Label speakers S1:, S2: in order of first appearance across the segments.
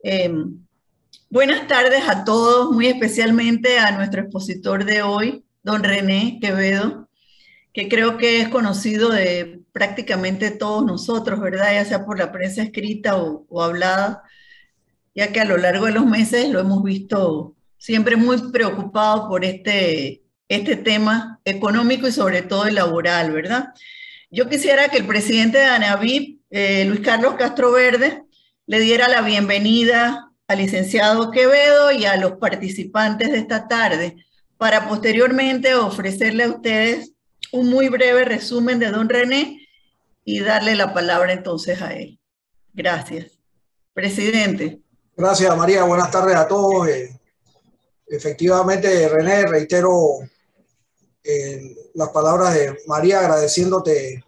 S1: Eh, Buenas tardes a todos, muy especialmente a nuestro expositor de hoy, don René Quevedo, que creo que es conocido de prácticamente todos nosotros, ¿verdad? Ya sea por la prensa escrita o hablada, ya que a lo largo de los meses lo hemos visto siempre muy preocupado por este tema económico y sobre todo el laboral, ¿verdad? Yo quisiera que el presidente de ANAVIP, Luis Carlos Castro Verde, le diera la bienvenida al licenciado Quevedo y a los participantes de esta tarde, para posteriormente ofrecerle a ustedes un muy breve resumen de don René y darle la palabra entonces a él. Gracias. Presidente.
S2: Gracias, María. Buenas tardes a todos. Efectivamente, René, reitero las palabras de María, agradeciéndote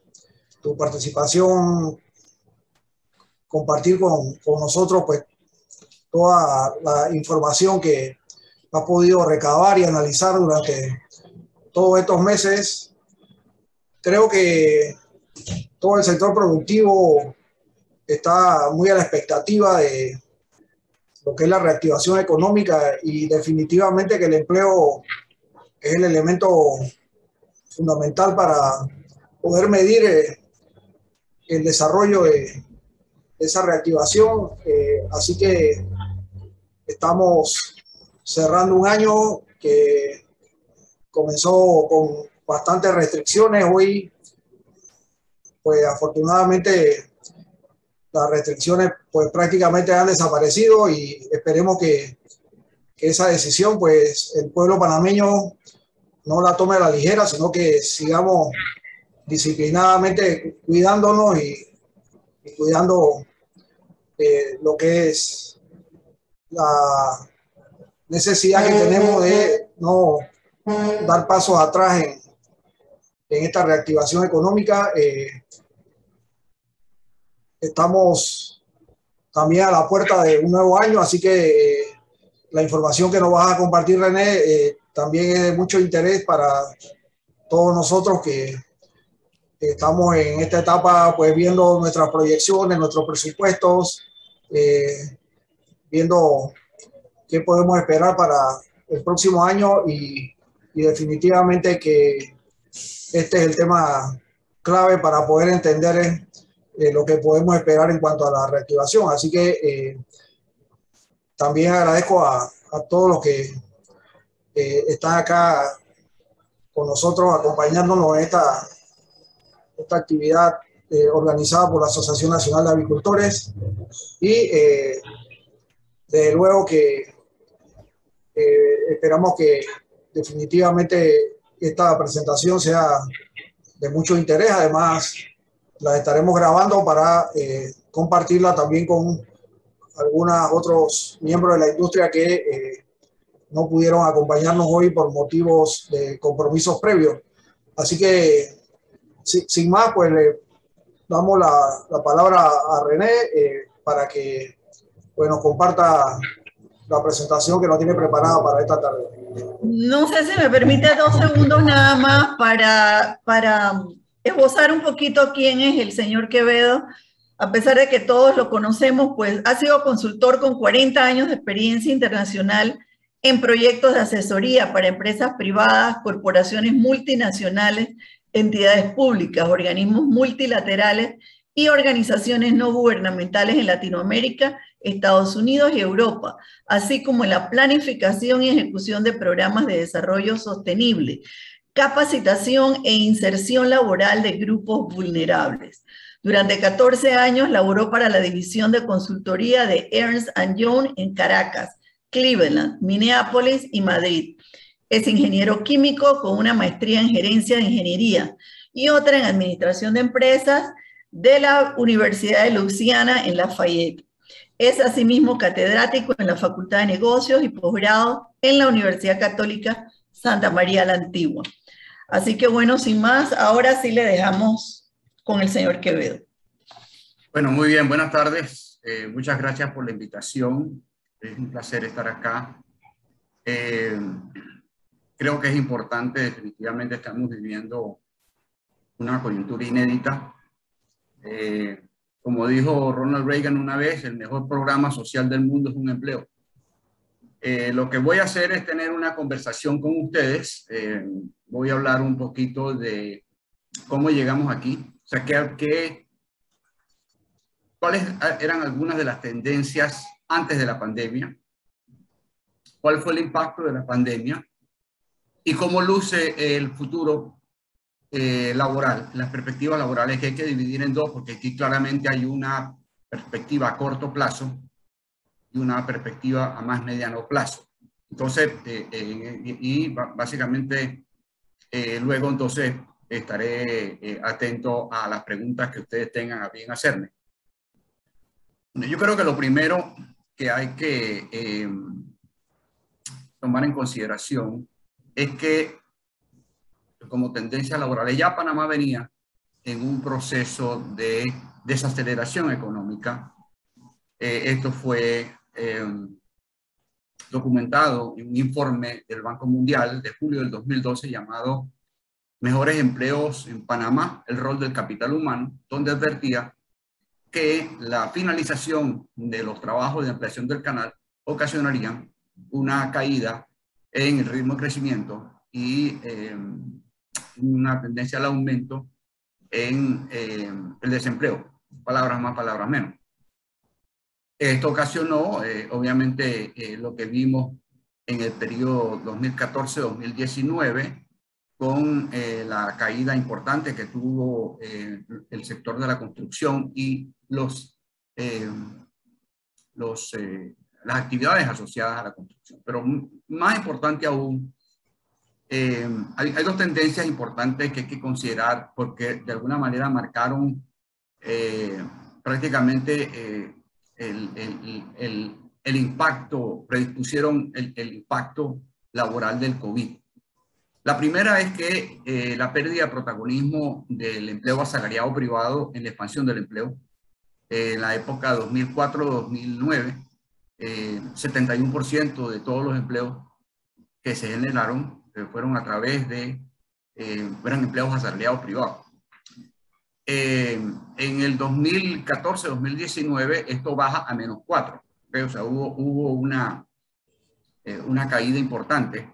S2: tu participación, compartir con nosotros pues toda la información que has podido recabar y analizar durante todos estos meses. Creo que todo el sector productivo está muy a la expectativa de lo que es la reactivación económica y definitivamente que el empleo es el elemento fundamental para poder medir el desarrollo de esa reactivación. Así que estamos cerrando un año que comenzó con bastantes restricciones. Hoy, pues afortunadamente, las restricciones pues prácticamente han desaparecido y esperemos que esa decisión, pues el pueblo panameño no la tome a la ligera, sino que sigamos disciplinadamente cuidándonos y cuidando lo que es la necesidad que tenemos de no dar pasos atrás en esta reactivación económica. Estamos también a la puerta de un nuevo año, así que la información que nos vas a compartir, René, también es de mucho interés para todos nosotros que estamos en esta etapa, pues viendo nuestras proyecciones, nuestros presupuestos, viendo qué podemos esperar para el próximo año y definitivamente que este es el tema clave para poder entender lo que podemos esperar en cuanto a la reactivación. Así que también agradezco a todos los que están acá con nosotros acompañándonos en esta actividad organizada por la Asociación Nacional de Avicultores y desde luego que esperamos que definitivamente esta presentación sea de mucho interés. Además, la estaremos grabando para compartirla también con algunos otros miembros de la industria que no pudieron acompañarnos hoy por motivos de compromisos previos. Así que, sin más, pues le damos la palabra a René para que pues, nos comparta la presentación que nos tiene preparada para esta tarde.
S1: No sé si me permite 2 segundos nada más para esbozar un poquito quién es el señor Quevedo. A pesar de que todos lo conocemos, pues ha sido consultor con 40 años de experiencia internacional en proyectos de asesoría para empresas privadas, corporaciones multinacionales, entidades públicas, organismos multilaterales y organizaciones no gubernamentales en Latinoamérica, Estados Unidos y Europa, así como en la planificación y ejecución de programas de desarrollo sostenible, capacitación e inserción laboral de grupos vulnerables. Durante 14 años laboró para la división de consultoría de Ernst & Young en Caracas, Cleveland, Minneapolis y Madrid. Es ingeniero químico con una maestría en gerencia de ingeniería y otra en administración de empresas de la Universidad de Louisiana en Lafayette. Es asimismo catedrático en la Facultad de Negocios y posgrado en la Universidad Católica Santa María la Antigua. Así que bueno, sin más, ahora sí le dejamos con el señor Quevedo.
S3: Bueno, muy bien, buenas tardes. Muchas gracias por la invitación. Es un placer estar acá. Creo que es importante, definitivamente estamos viviendo una coyuntura inédita. Como como dijo Ronald Reagan una vez, el mejor programa social del mundo es un empleo. Lo que voy a hacer es tener una conversación con ustedes. Voy a hablar un poquito de cómo llegamos aquí. O sea, cuáles eran algunas de las tendencias antes de la pandemia, cuál fue el impacto de la pandemia y cómo luce el futuro laboral, las perspectivas laborales, que hay que dividir en dos, porque aquí claramente hay una perspectiva a corto plazo y una perspectiva a más mediano plazo. Entonces, básicamente, luego entonces estaré atento a las preguntas que ustedes tengan a bien hacerme. Yo creo que lo primero que hay que tomar en consideración es que como tendencia laboral, ya Panamá venía en un proceso de desaceleración económica. Esto fue documentado en un informe del Banco Mundial de julio del 2012 llamado Mejores Empleos en Panamá, el rol del capital humano, donde advertía que la finalización de los trabajos de ampliación del canal ocasionarían una caída en el ritmo de crecimiento y una tendencia al aumento en el desempleo. Palabras más, palabras menos. Esto ocasionó, obviamente, lo que vimos en el periodo 2014-2019, con la caída importante que tuvo el sector de la construcción y las actividades asociadas a la construcción. Pero más importante aún, hay dos tendencias importantes que hay que considerar porque de alguna manera marcaron prácticamente el impacto, predispusieron el impacto laboral del COVID. La primera es que la pérdida de protagonismo del empleo asalariado privado en la expansión del empleo. En la época 2004-2009, 71% de todos los empleos que se generaron fueron a través de, eran empleos asalariados privados. En el 2014-2019 esto baja a -4%. O sea, hubo una caída importante,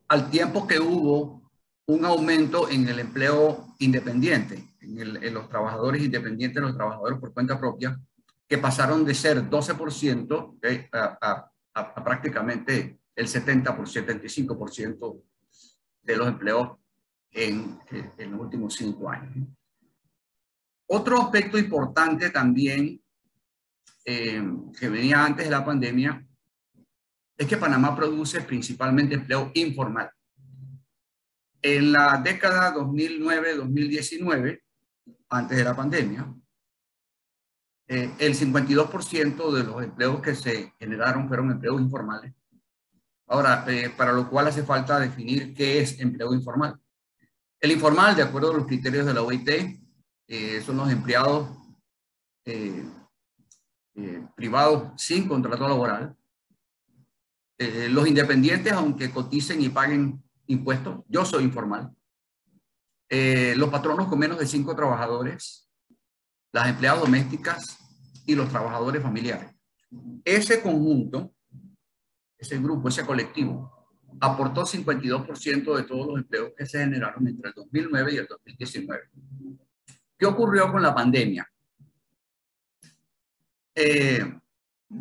S3: al tiempo que hubo un aumento en el empleo independiente, en los trabajadores independientes, los trabajadores por cuenta propia, que pasaron de ser 12% a prácticamente el 75% de los empleos en los últimos 5 años. Otro aspecto importante también que venía antes de la pandemia es que Panamá produce principalmente empleo informal. En la década 2009-2019, antes de la pandemia, el 52% de los empleos que se generaron fueron empleos informales. Ahora, para lo cual hace falta definir qué es empleo informal. El informal, de acuerdo a los criterios de la OIT, son los empleados privados sin contrato laboral. Los independientes, aunque coticen y paguen impuestos, yo soy informal. Los patronos con menos de 5 trabajadores, las empleadas domésticas y los trabajadores familiares. Ese conjunto, ese grupo, ese colectivo, aportó 52% de todos los empleos que se generaron entre el 2009 y el 2019. ¿Qué ocurrió con la pandemia?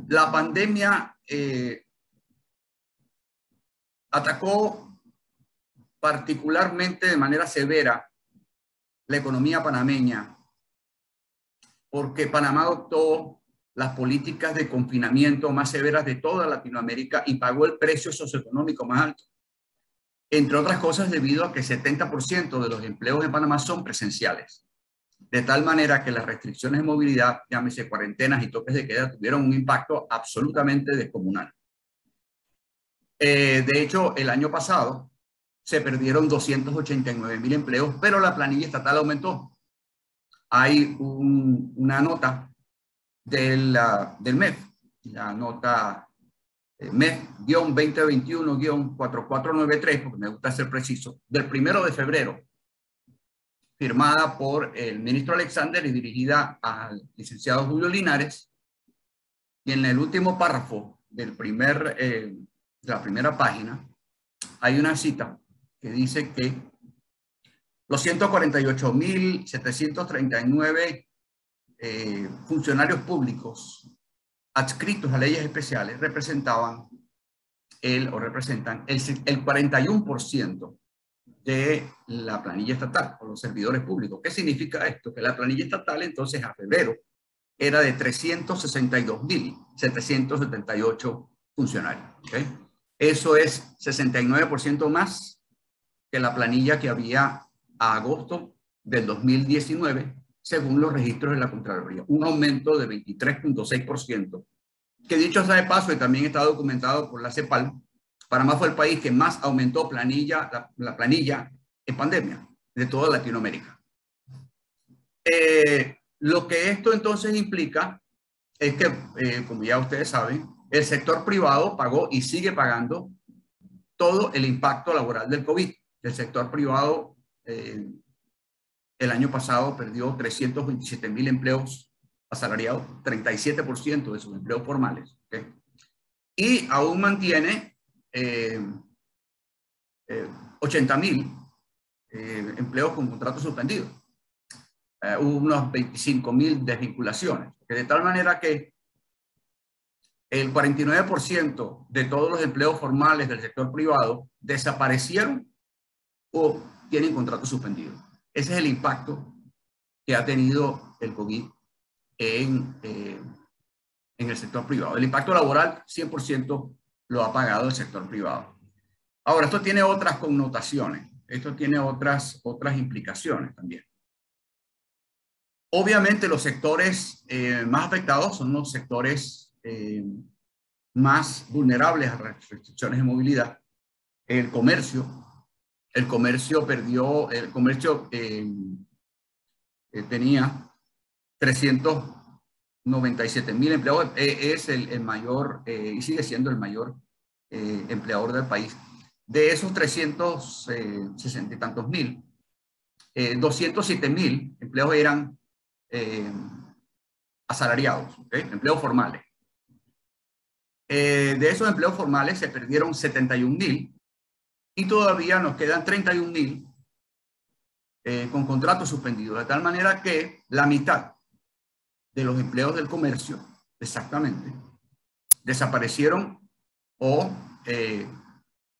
S3: La pandemia atacó particularmente de manera severa la economía panameña, porque Panamá adoptó las políticas de confinamiento más severas de toda Latinoamérica y pagó el precio socioeconómico más alto. Entre otras cosas, debido a que 70% de los empleos en Panamá son presenciales. De tal manera que las restricciones de movilidad, llámese cuarentenas y toques de queda, tuvieron un impacto absolutamente descomunal. De hecho, el año pasado se perdieron 289.000 empleos, pero la planilla estatal aumentó. Hay una nota del MEF, la nota MEF-2021-4493, porque me gusta ser preciso, del 1 de febrero, firmada por el ministro Alexander y dirigida al licenciado Julio Linares. Y en el último párrafo del de la primera página hay una cita que dice que los 148.739 funcionarios públicos adscritos a leyes especiales representan el 41% de la planilla estatal o los servidores públicos. ¿Qué significa esto? Que la planilla estatal entonces a febrero era de 362.778 funcionarios. ¿Okay? Eso es 69% más que la planilla que había a agosto del 2019, según los registros de la Contraloría. Un aumento de 23.6%, que dicho sea de paso, y también está documentado por la CEPAL, Panamá fue el país que más aumentó la planilla en pandemia de toda Latinoamérica. Lo que esto entonces implica es que, como ya ustedes saben, el sector privado pagó y sigue pagando todo el impacto laboral del COVID. El sector privado el año pasado perdió 327.000 empleos asalariados, 37% de sus empleos formales. ¿Okay? Y aún mantiene 80.000 empleos con contratos suspendidos. Hubo unos 25.000 desvinculaciones. De tal manera que el 49% de todos los empleos formales del sector privado desaparecieron o tienen contratos suspendidos. Ese es el impacto que ha tenido el COVID en el sector privado. El impacto laboral 100% lo ha pagado el sector privado. Ahora, esto tiene otras connotaciones, esto tiene otras implicaciones también. Obviamente los sectores más afectados son los sectores más vulnerables a las restricciones de movilidad. El comercio tenía 397.000 empleados, es el mayor y sigue siendo el mayor empleador del país. De esos 360 y tantos mil, 207.000 empleos eran asalariados, ¿okay? Empleos formales. De esos empleos formales se perdieron 71.000 y todavía nos quedan 31.000 con contratos suspendidos, de tal manera que la mitad de los empleos del comercio, exactamente, desaparecieron o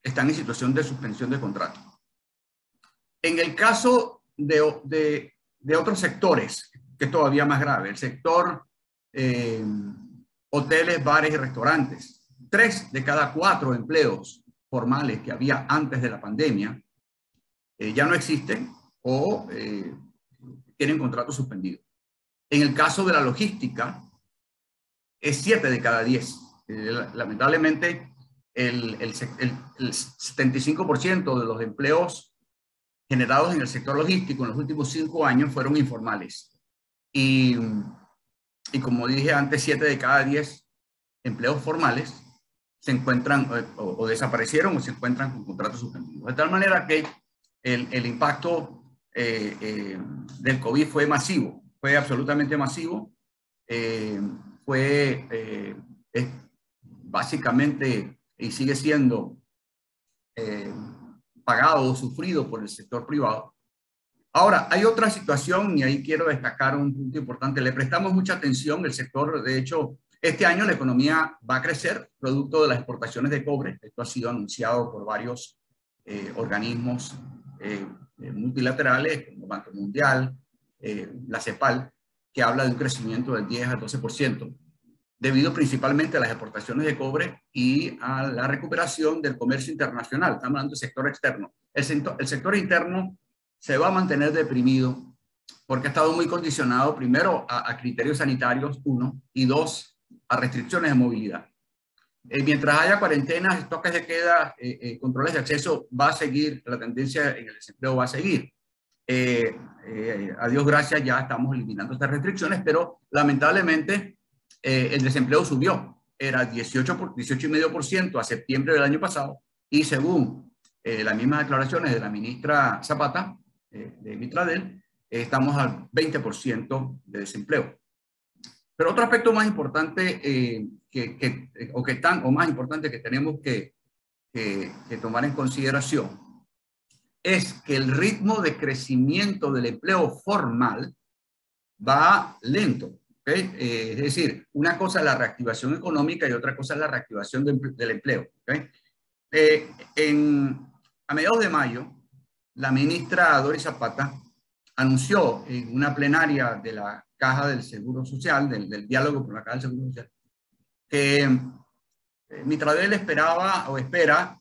S3: están en situación de suspensión de contrato. En el caso de otros sectores, que es todavía más grave, el sector hoteles, bares y restaurantes, 3 de cada 4 empleos formales que había antes de la pandemia ya no existen o tienen contratos suspendidos. En el caso de la logística, es 7 de cada 10. Lamentablemente, el 75% de los empleos generados en el sector logístico en los últimos 5 años fueron informales. Y como dije antes, 7 de cada 10 empleos formales se encuentran o desaparecieron o se encuentran con contratos suspendidos. De tal manera que el impacto del COVID fue masivo, fue absolutamente masivo. Básicamente, y sigue siendo pagado o sufrido por el sector privado. Ahora, hay otra situación y ahí quiero destacar un punto importante. Le prestamos mucha atención al sector. De hecho, este año la economía va a crecer producto de las exportaciones de cobre. Esto ha sido anunciado por varios organismos multilaterales, como el Banco Mundial, la CEPAL, que habla de un crecimiento del 10 al 12%, debido principalmente a las exportaciones de cobre y a la recuperación del comercio internacional. Estamos hablando del sector externo. El sector interno se va a mantener deprimido porque ha estado muy condicionado, primero, a criterios sanitarios, 1, y 2, a restricciones de movilidad. Mientras haya cuarentenas, toques de queda, controles de acceso, va a seguir, la tendencia en el desempleo va a seguir. A Dios gracias, ya estamos eliminando estas restricciones, pero lamentablemente el desempleo subió. Era 18,5% a septiembre del año pasado, y según las mismas declaraciones de la ministra Zapata, de Mitradel, estamos al 20% de desempleo. Pero otro aspecto más importante más importante que tenemos que tomar en consideración es que el ritmo de crecimiento del empleo formal va lento. ¿Okay? Es decir, una cosa es la reactivación económica y otra cosa es la reactivación del empleo. ¿Okay? A mediados de mayo, la ministra Doris Zapata anunció en una plenaria de la Caja del Seguro Social, del diálogo por la Caja del Seguro Social, que Mitradel espera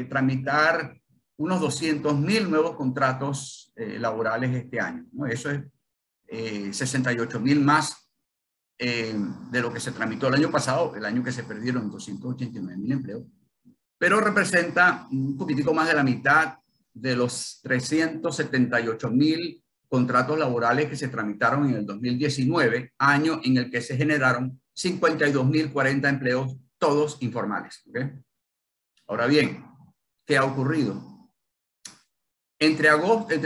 S3: tramitar unos 200.000 nuevos contratos laborales este año, ¿no? Eso es 68.000 más de lo que se tramitó el año pasado, el año que se perdieron 289.000 empleos, pero representa un poquitico más de la mitad de los 378.000 contratos laborales que se tramitaron en el 2019, año en el que se generaron 52.040 empleos, todos informales. ¿Okay? Ahora bien, ¿qué ha ocurrido? Entre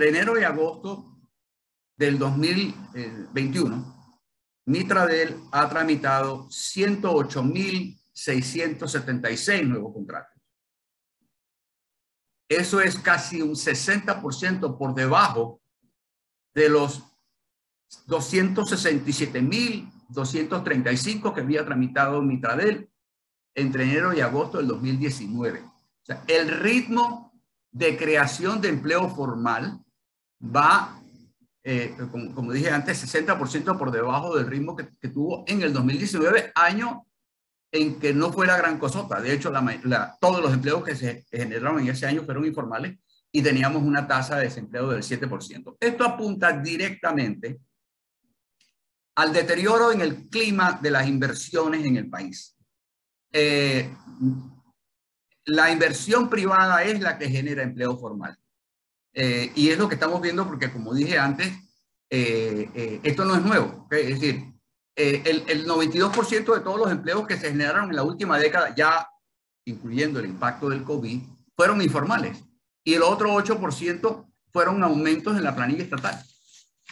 S3: enero y agosto del 2021, Mitradel ha tramitado 108.676 nuevos contratos. Eso es casi un 60% por debajo de los 267.235 que había tramitado Mitradel entre enero y agosto del 2019. O sea, el ritmo de creación de empleo formal va, como dije antes, 60% por debajo del ritmo que tuvo en el 2019, año en que no fue la gran cosota. De hecho, todos los empleos que se generaron en ese año fueron informales y teníamos una tasa de desempleo del 7%. Esto apunta directamente al deterioro en el clima de las inversiones en el país. La inversión privada es la que genera empleo formal. Y es lo que estamos viendo porque, como dije antes, esto no es nuevo. ¿Okay? Es decir, el 92% de todos los empleos que se generaron en la última década, ya incluyendo el impacto del COVID, fueron informales. Y el otro 8% fueron aumentos en la planilla estatal.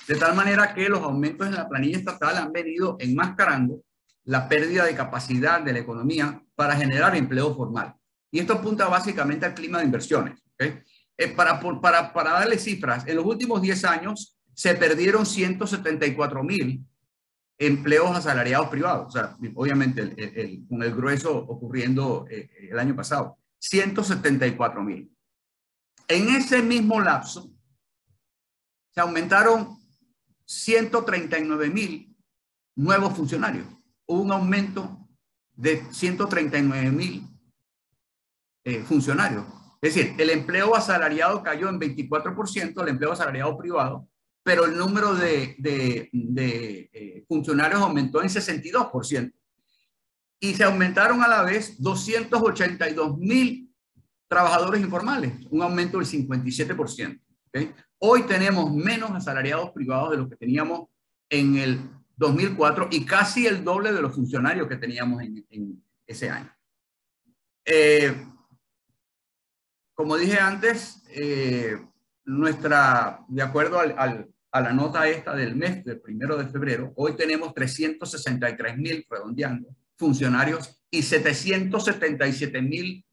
S3: De tal manera que los aumentos en la planilla estatal han venido enmascarando la pérdida de capacidad de la economía para generar empleo formal. Y esto apunta básicamente al clima de inversiones. ¿Okay? Para darle cifras, en los últimos 10 años se perdieron 174.000 empleos asalariados privados. O sea, obviamente con el grueso ocurriendo el año pasado. 174.000. En ese mismo lapso se aumentaron 139.000 nuevos funcionarios. Hubo un aumento de 139.000 funcionarios. Es decir, el empleo asalariado cayó en 24%, el empleo asalariado privado, pero el número de funcionarios aumentó en 62%. Y se aumentaron a la vez 282.000 trabajadores informales, un aumento del 57%. ¿Okay? Hoy tenemos menos asalariados privados de lo que teníamos en el 2004 y casi el doble de los funcionarios que teníamos en ese año. Como dije antes, de acuerdo a la nota esta del mes del 1 de febrero, hoy tenemos 363.000, redondeando, funcionarios y 777.000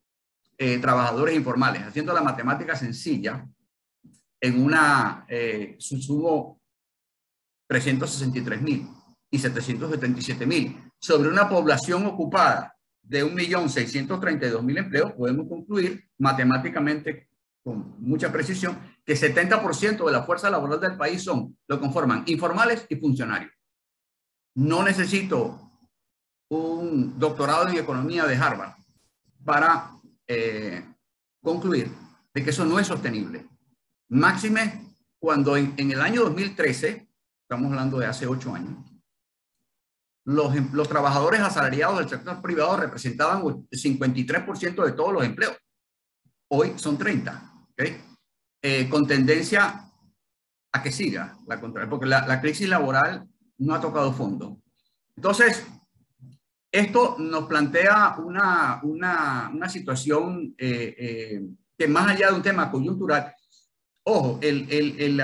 S3: trabajadores informales. Haciendo la matemática sencilla, sumo 363.000 y 777.000 sobre una población ocupada de 1.632.000 empleos, podemos concluir matemáticamente con mucha precisión que 70% de la fuerza laboral del país lo conforman informales y funcionarios. No necesito un doctorado en economía de Harvard para concluir de que eso no es sostenible. Máxime cuando en el año 2013, estamos hablando de hace 8 años, los trabajadores asalariados del sector privado representaban el 53% de todos los empleos. Hoy son 30%, ¿okay? Con tendencia a que siga, porque la crisis laboral no ha tocado fondo. Entonces, esto nos plantea una situación que más allá de un tema coyuntural, ojo, el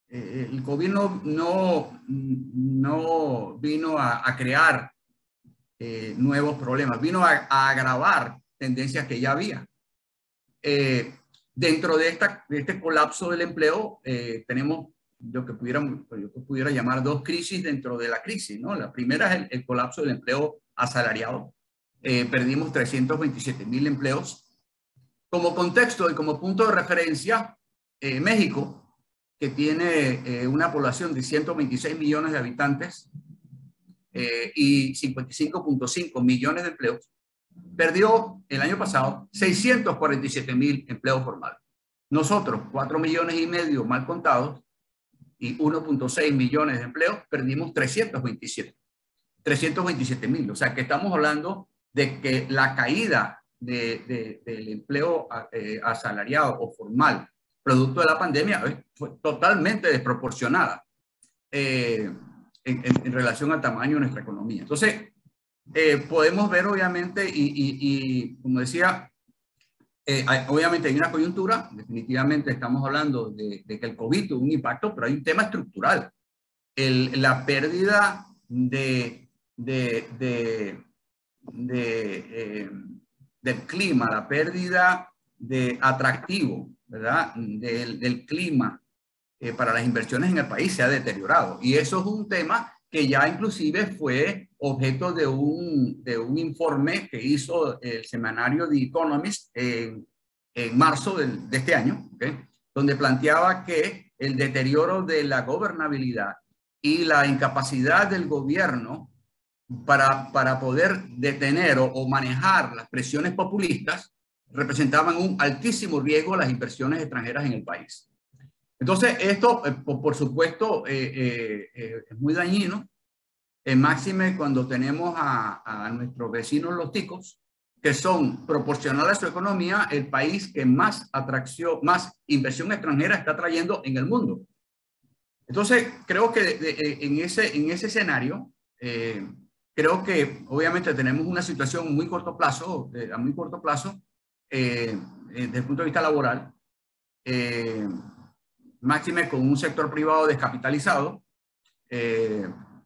S3: el COVID no vino a crear nuevos problemas, vino a agravar tendencias que ya había. Dentro de este colapso del empleo, tenemos lo que pudiera llamar dos crisis dentro de la crisis, ¿no? La primera es el colapso del empleo asalariado. Perdimos 327,000 empleos. Como contexto y como punto de referencia, México, que tiene una población de 126 millones de habitantes y 55.5 millones de empleos, perdió el año pasado 647,000 empleos formales. Nosotros, 4,5 millones mal contados y 1.6 millones de empleos, perdimos 327,000. O sea, que estamos hablando de que la caída del empleo asalariado o formal, producto de la pandemia, fue totalmente desproporcionada en relación al tamaño de nuestra economía. Entonces, podemos ver obviamente, y como decía, obviamente hay una coyuntura, definitivamente estamos hablando de que el COVID tuvo un impacto, pero hay un tema estructural. La pérdida del clima, la pérdida de atractivo, ¿verdad? Del clima para las inversiones en el país se ha deteriorado. Y eso es un tema que ya inclusive fue objeto de un informe que hizo el semanario The Economist en marzo de este año, ¿okay? Donde planteaba que el deterioro de la gobernabilidad y la incapacidad del gobierno para poder detener o manejar las presiones populistas representaban un altísimo riesgo a las inversiones extranjeras en el país. Entonces, esto, por supuesto, es muy dañino, máxime cuando tenemos a nuestros vecinos los ticos, que son, proporcional a su economía, el país que más inversión extranjera está trayendo en el mundo. Entonces, creo que en ese escenario, creo que obviamente tenemos una situación a muy corto plazo, desde el punto de vista laboral, máxime con un sector privado descapitalizado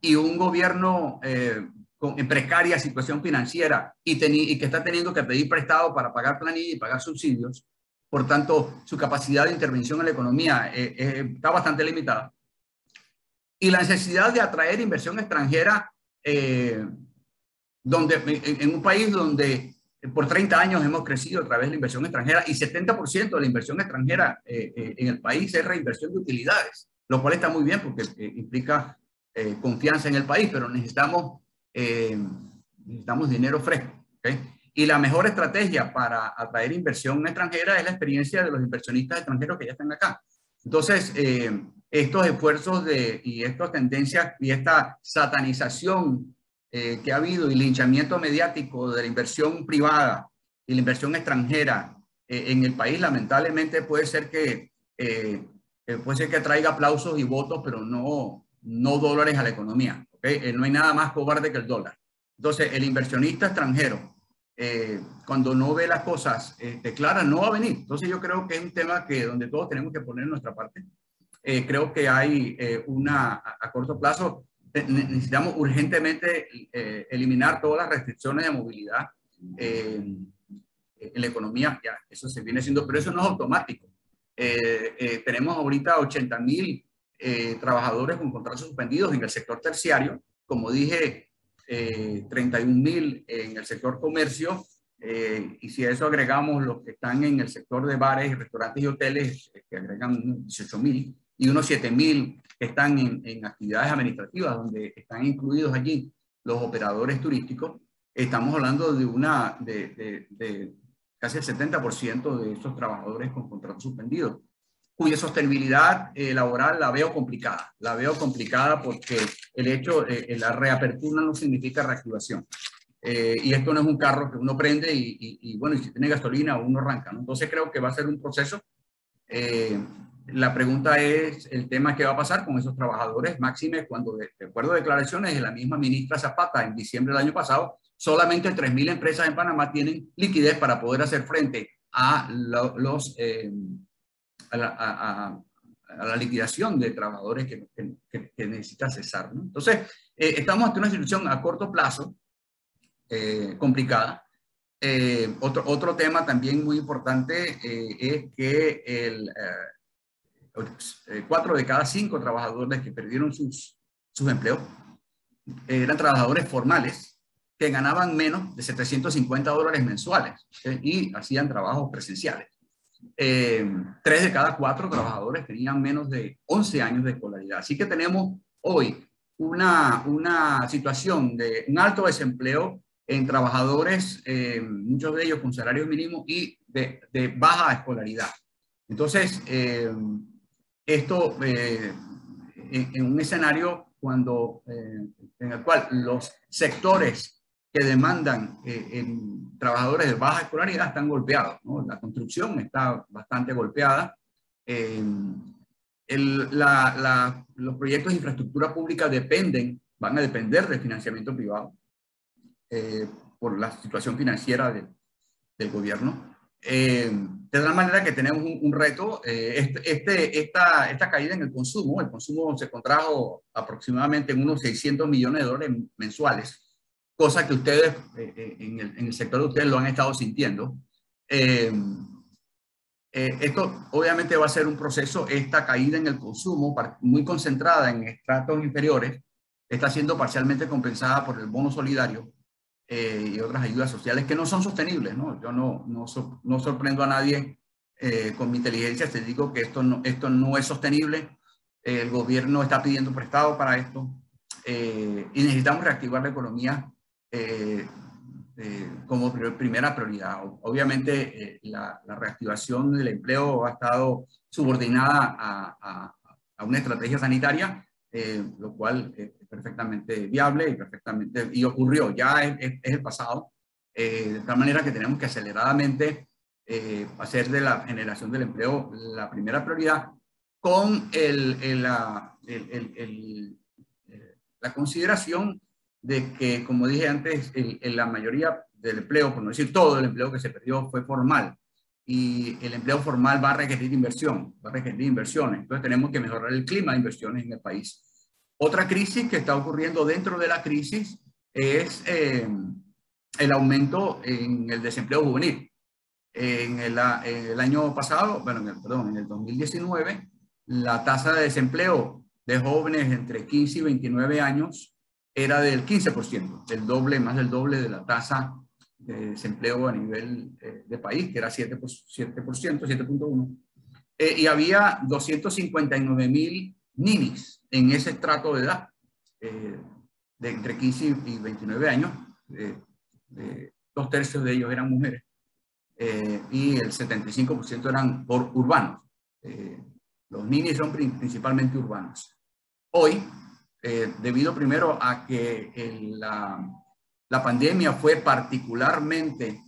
S3: y un gobierno en precaria situación financiera y que está teniendo que pedir prestado para pagar planilla y pagar subsidios. Por tanto, su capacidad de intervención en la economía está bastante limitada. Y la necesidad de atraer inversión extranjera en un país donde por 30 años hemos crecido a través de la inversión extranjera y 70% de la inversión extranjera en el país es reinversión de utilidades, lo cual está muy bien porque implica confianza en el país, pero necesitamos dinero fresco, ¿okay? Y la mejor estrategia para atraer inversión extranjera es la experiencia de los inversionistas extranjeros que ya están acá. Entonces, estos esfuerzos y estas tendencias y esta satanización que ha habido y linchamiento mediático de la inversión privada y la inversión extranjera en el país, lamentablemente puede ser que traiga aplausos y votos, pero no dólares a la economía, ¿okay? No hay nada más cobarde que el dólar. Entonces, el inversionista extranjero, cuando no ve las cosas claras, no va a venir. Entonces, yo creo que es un tema donde todos tenemos que poner nuestra parte. Creo que hay a corto plazo, necesitamos urgentemente eliminar todas las restricciones de movilidad en la economía. Ya, eso se viene haciendo, pero eso no es automático. Tenemos ahorita 80,000 trabajadores con contratos suspendidos en el sector terciario. Como dije, 31,000 en el sector comercio. Y si a eso agregamos los que están en el sector de bares, restaurantes y hoteles, que agregan 18,000, y unos 7,000 que están en actividades administrativas, donde están incluidos allí los operadores turísticos, estamos hablando de casi el 70% de esos trabajadores con contratos suspendidos, cuya sostenibilidad laboral la veo complicada. La veo complicada porque la reapertura no significa reactivación. Y esto no es un carro que uno prende y bueno, y si tiene gasolina uno arranca, ¿no? Entonces creo que va a ser un proceso. La pregunta es el tema que va a pasar con esos trabajadores, máxime cuando, de acuerdo a declaraciones de la misma ministra Zapata en diciembre del año pasado, solamente 3,000 empresas en Panamá tienen liquidez para poder hacer frente a la liquidación de trabajadores que necesita cesar, ¿no? Entonces, estamos ante una situación a corto plazo complicada. Otro tema también muy importante es que 4 de cada 5 trabajadores que perdieron sus empleos eran trabajadores formales que ganaban menos de $750 mensuales y hacían trabajos presenciales. 3 de cada 4 trabajadores tenían menos de 11 años de escolaridad. Así que tenemos hoy una situación de un alto desempleo en trabajadores, muchos de ellos con salarios mínimos y de baja escolaridad. Entonces, esto en un escenario en el cual los sectores que demandan trabajadores de baja escolaridad están golpeados, ¿no? La construcción está bastante golpeada. Los proyectos de infraestructura pública van a depender del financiamiento privado por la situación financiera del gobierno. De tal manera que tenemos un reto. Esta caída en el consumo se contrajo aproximadamente en unos $600 millones mensuales, cosa que ustedes en el sector de ustedes lo han estado sintiendo. Esto obviamente va a ser un proceso. Esta caída en el consumo, muy concentrada en estratos inferiores, está siendo parcialmente compensada por el bono solidario y otras ayudas sociales que no son sostenibles, ¿no? Yo no sorprendo a nadie con mi inteligencia, te digo que esto no es sostenible. El gobierno está pidiendo prestado para esto y necesitamos reactivar la economía como primera prioridad. Obviamente la reactivación del empleo ha estado subordinada a una estrategia sanitaria, lo cual es perfectamente viable y ocurrió, ya es el pasado, de tal manera que tenemos que aceleradamente hacer de la generación del empleo la primera prioridad, con la consideración de que, como dije antes, la mayoría del empleo, por no decir todo el empleo que se perdió, fue formal. Y el empleo formal va a requerir inversión, va a requerir inversiones. Entonces tenemos que mejorar el clima de inversiones en el país. Otra crisis que está ocurriendo dentro de la crisis es el aumento en el desempleo juvenil. En el año pasado, en el 2019, la tasa de desempleo de jóvenes entre 15 y 29 años era del 15%, más del doble de la tasa de desempleo a nivel de país, que era 7.1%. Y había 259.000 ninis en ese estrato de edad, de entre 15 y 29 años. 2/3 de ellos eran mujeres y el 75% eran urbanos. Los ninis son principalmente urbanos. Hoy, debido primero a que la pandemia fue particularmente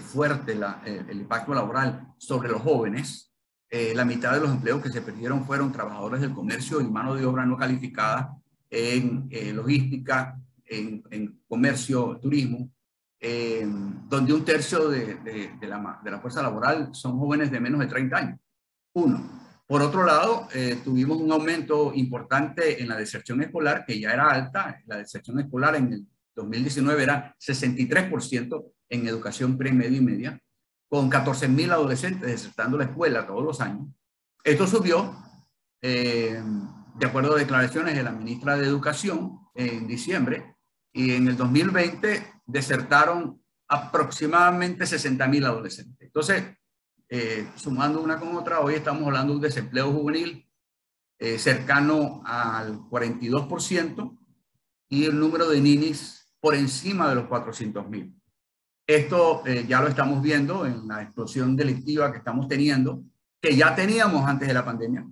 S3: fuerte, el impacto laboral sobre los jóvenes, la mitad de los empleos que se perdieron fueron trabajadores del comercio y mano de obra no calificada en logística, en comercio, turismo, donde 1/3 de la fuerza laboral son jóvenes de menos de 30 años. Por otro lado, tuvimos un aumento importante en la deserción escolar, que ya era alta. La deserción escolar en el 2019 era 63% en educación premedia y media, con 14.000 adolescentes desertando la escuela todos los años. Esto subió, de acuerdo a declaraciones de la ministra de Educación en diciembre, y en el 2020 desertaron aproximadamente 60.000 adolescentes. Entonces, sumando una con otra, hoy estamos hablando de un desempleo juvenil cercano al 42% y el número de ninis por encima de los 400.000. Esto ya lo estamos viendo en la explosión delictiva que estamos teniendo, que ya teníamos antes de la pandemia,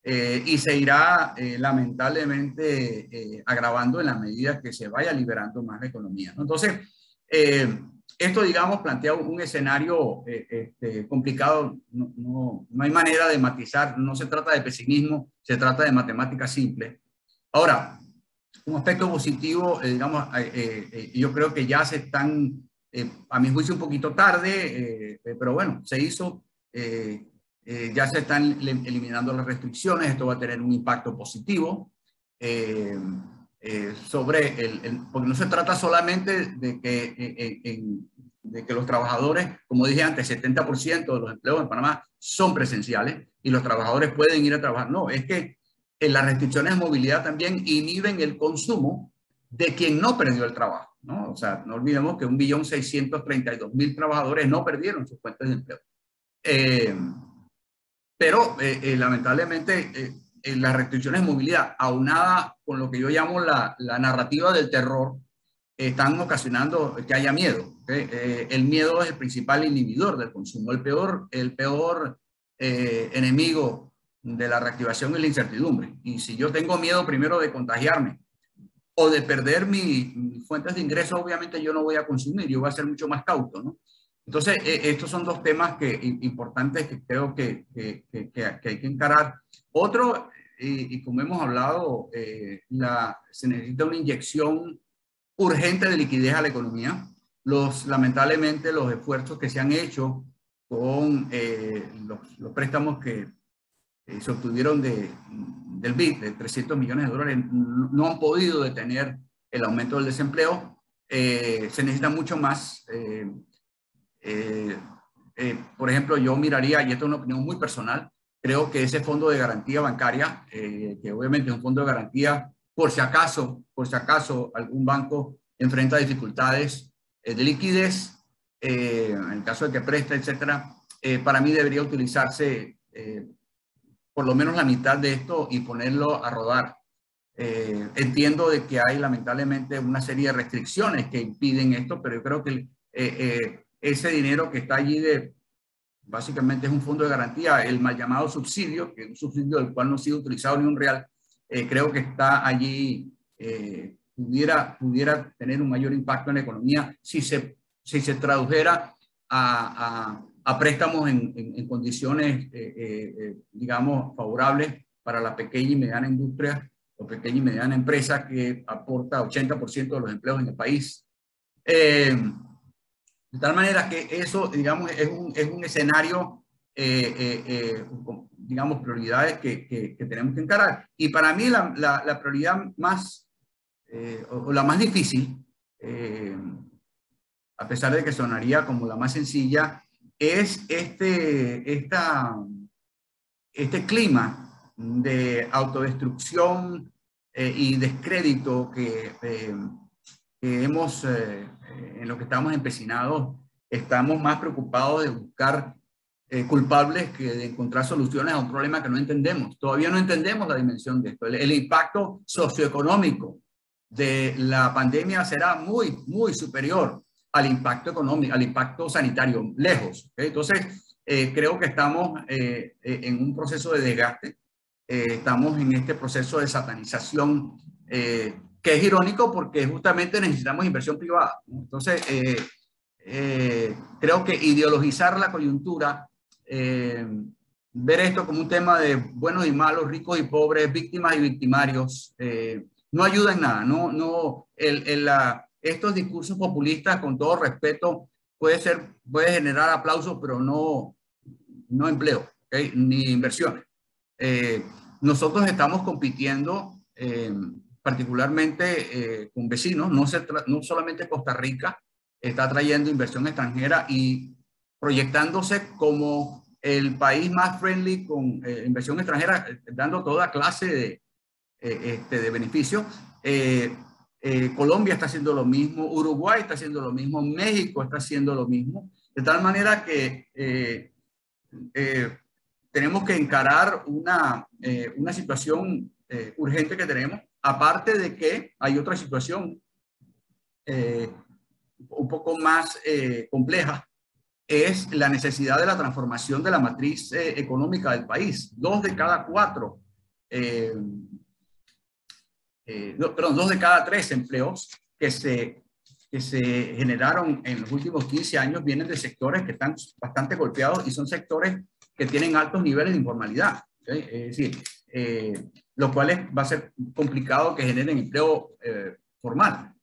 S3: y se irá lamentablemente agravando en la medida que se vaya liberando más la economía, ¿no? Entonces, esto, digamos, plantea un escenario complicado. No hay manera de matizar, no se trata de pesimismo, se trata de matemática simple. Ahora, un aspecto positivo, digamos, yo creo que ya se están, a mi juicio un poquito tarde, pero bueno, se hizo ya se están eliminando las restricciones. Esto va a tener un impacto positivo sobre porque no se trata solamente de que los trabajadores, como dije antes, 70% de los empleos en Panamá son presenciales y los trabajadores pueden ir a trabajar. No, es que las restricciones de movilidad también inhiben el consumo de quien no perdió el trabajo, ¿no? O sea, no olvidemos que 1.632.000 trabajadores no perdieron sus fuentes de empleo. Pero lamentablemente las restricciones de movilidad, aunada con lo que yo llamo la narrativa del terror, están ocasionando que haya miedo. El miedo es el principal inhibidor del consumo. El peor enemigo de la reactivación es la incertidumbre. Y si yo tengo miedo primero de contagiarme o de perder mis fuentes de ingreso, obviamente yo no voy a consumir, yo voy a ser mucho más cauto, ¿no? Entonces, estos son dos temas importantes que creo que hay que encarar. Otro, y como hemos hablado, se necesita una inyección urgente de liquidez a la economía. Lamentablemente, los esfuerzos que se han hecho con los préstamos que se obtuvieron del BID, de $300 millones, no han podido detener el aumento del desempleo. Se necesita mucho más. Por ejemplo, yo miraría, y esto es una opinión muy personal, creo que ese fondo de garantía bancaria, que obviamente es un fondo de garantía por si acaso algún banco enfrenta dificultades de liquidez, en el caso de que preste, etcétera, para mí debería utilizarse por lo menos la mitad de esto y ponerlo a rodar. Entiendo de que hay lamentablemente una serie de restricciones que impiden esto, pero yo creo que ese dinero que está allí básicamente es un fondo de garantía, el mal llamado subsidio, que es un subsidio del cual no ha sido utilizado ni un real, creo que está allí, pudiera tener un mayor impacto en la economía si se tradujera a préstamos en condiciones, digamos, favorables para la pequeña y mediana industria o pequeña y mediana empresa que aporta 80% de los empleos en el país. De tal manera que eso, digamos, es un escenario, digamos, prioridades que tenemos que encarar. Y para mí la prioridad más, o la más difícil, a pesar de que sonaría como la más sencilla, es este clima de autodestrucción y descrédito que hemos, en lo que estamos empecinados. Estamos más preocupados de buscar culpables que de encontrar soluciones a un problema que no entendemos. Todavía no entendemos la dimensión de esto. El impacto socioeconómico de la pandemia será muy, muy superior al impacto económico, al impacto sanitario, lejos. Entonces, creo que estamos en un proceso de desgaste. Estamos en este proceso de satanización que es irónico porque justamente necesitamos inversión privada. Entonces, creo que ideologizar la coyuntura, ver esto como un tema de buenos y malos, ricos y pobres, víctimas y victimarios, no ayuda en nada. Estos discursos populistas, con todo respeto, puede generar aplausos, pero no empleo, ¿okay? Ni inversiones. Nosotros estamos compitiendo particularmente con vecinos, no solamente Costa Rica está trayendo inversión extranjera y proyectándose como el país más friendly con inversión extranjera, dando toda clase de beneficios. Colombia está haciendo lo mismo, Uruguay está haciendo lo mismo, México está haciendo lo mismo, de tal manera que tenemos que encarar una situación urgente que tenemos, aparte de que hay otra situación un poco más compleja, es la necesidad de la transformación de la matriz económica del país. 2 de cada 3 empleos que se generaron en los últimos 15 años vienen de sectores que están bastante golpeados y son sectores que tienen altos niveles de informalidad. ¿Sí? Es decir, lo cual va a ser complicado que generen empleo formal.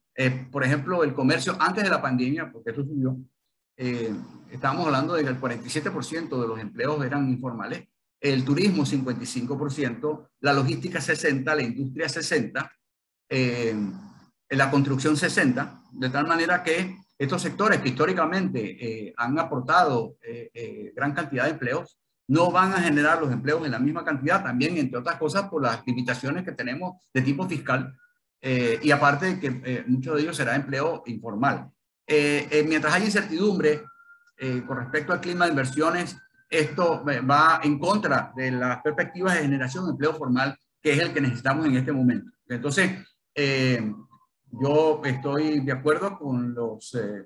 S3: Por ejemplo, el comercio antes de la pandemia, porque eso subió, estábamos hablando de que el 47% de los empleos eran informales, el turismo 55%, la logística 60%, la industria 60%, la construcción 60%, de tal manera que estos sectores que históricamente han aportado gran cantidad de empleos, no van a generar los empleos en la misma cantidad, también, entre otras cosas, por las limitaciones que tenemos de tipo fiscal, y aparte de que muchos de ellos será empleo informal. Mientras hay incertidumbre con respecto al clima de inversiones, esto va en contra de las perspectivas de generación de empleo formal, que es el que necesitamos en este momento. Entonces, yo estoy de acuerdo con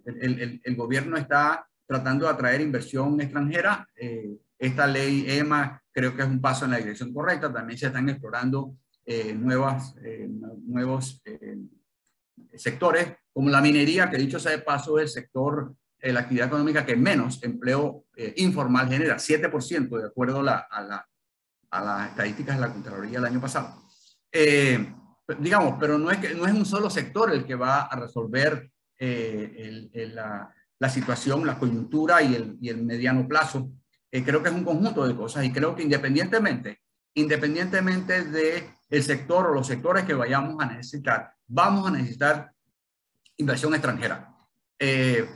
S3: el gobierno está tratando de atraer inversión extranjera. Esta ley EMA creo que es un paso en la dirección correcta. También se están explorando nuevos sectores, como la minería, que dicho sea de paso, es el sector, la actividad económica que menos empleo informal genera, 7%, de acuerdo a las estadísticas de la Contraloría del año pasado. Digamos, pero no es un solo sector el que va a resolver la situación, la coyuntura y el mediano plazo. Creo que es un conjunto de cosas y creo que independientemente del sector o los sectores que vayamos a necesitar, vamos a necesitar inversión extranjera.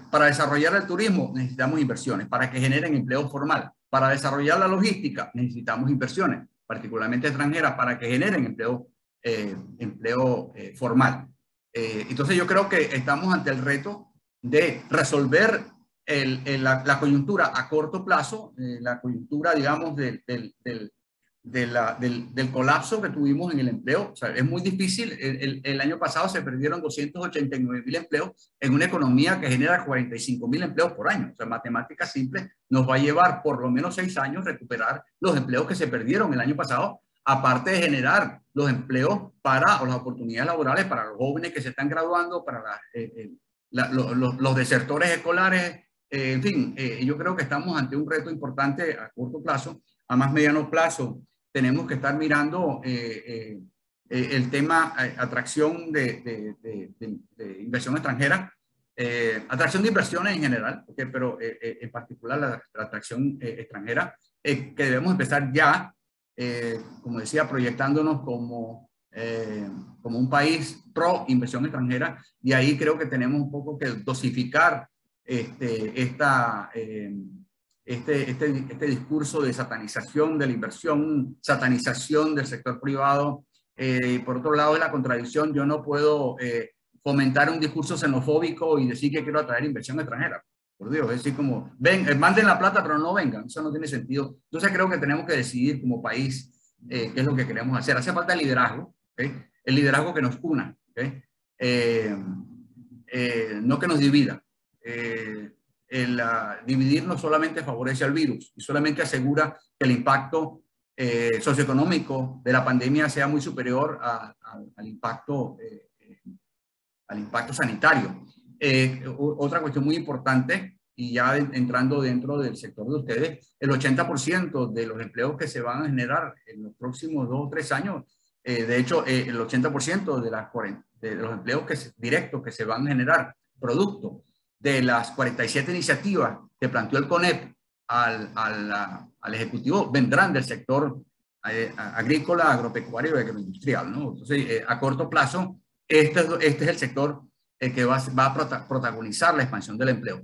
S3: Para desarrollar el turismo necesitamos inversiones, para que generen empleo formal. Para desarrollar la logística necesitamos inversiones, particularmente extranjeras, para que generen empleo formal. Entonces yo creo que estamos ante el reto de resolver la coyuntura a corto plazo, la coyuntura, digamos, del colapso que tuvimos en el empleo. O sea, es muy difícil. El año pasado se perdieron 289.000 empleos en una economía que genera 45.000 empleos por año. O sea, matemática simple, nos va a llevar por lo menos 6 años recuperar los empleos que se perdieron el año pasado, aparte de generar los empleos para las oportunidades laborales para los jóvenes que se están graduando, para los desertores escolares. En fin, yo creo que estamos ante un reto importante a corto plazo. A más mediano plazo tenemos que estar mirando el tema atracción de inversión extranjera, atracción de inversiones en general, pero en particular la atracción extranjera, que debemos empezar ya, como decía, proyectándonos como un país pro inversión extranjera, y ahí creo que tenemos un poco que dosificar este discurso de satanización de la inversión, satanización del sector privado. Por otro lado, es la contradicción. Yo no puedo fomentar un discurso xenofóbico y decir que quiero atraer inversión extranjera. Por Dios, es decir, como, manden la plata, pero no vengan. Eso no tiene sentido. Entonces creo que tenemos que decidir como país qué es lo que queremos hacer. Hace falta el liderazgo, ¿okay? El liderazgo que nos una, ¿okay? No que nos divida. Dividir no solamente favorece al virus y solamente asegura que el impacto socioeconómico de la pandemia sea muy superior al impacto sanitario. Otra cuestión muy importante, y ya entrando dentro del sector de ustedes, el 80% de los empleos que se van a generar en los próximos 2 o 3 años, de hecho, el 80% de los empleos directos que se van a generar producto de las 47 iniciativas que planteó el CONEP al Ejecutivo vendrán del sector agrícola, agropecuario y agroindustrial, ¿no? Entonces, a corto plazo, este es el sector que va a protagonizar la expansión del empleo.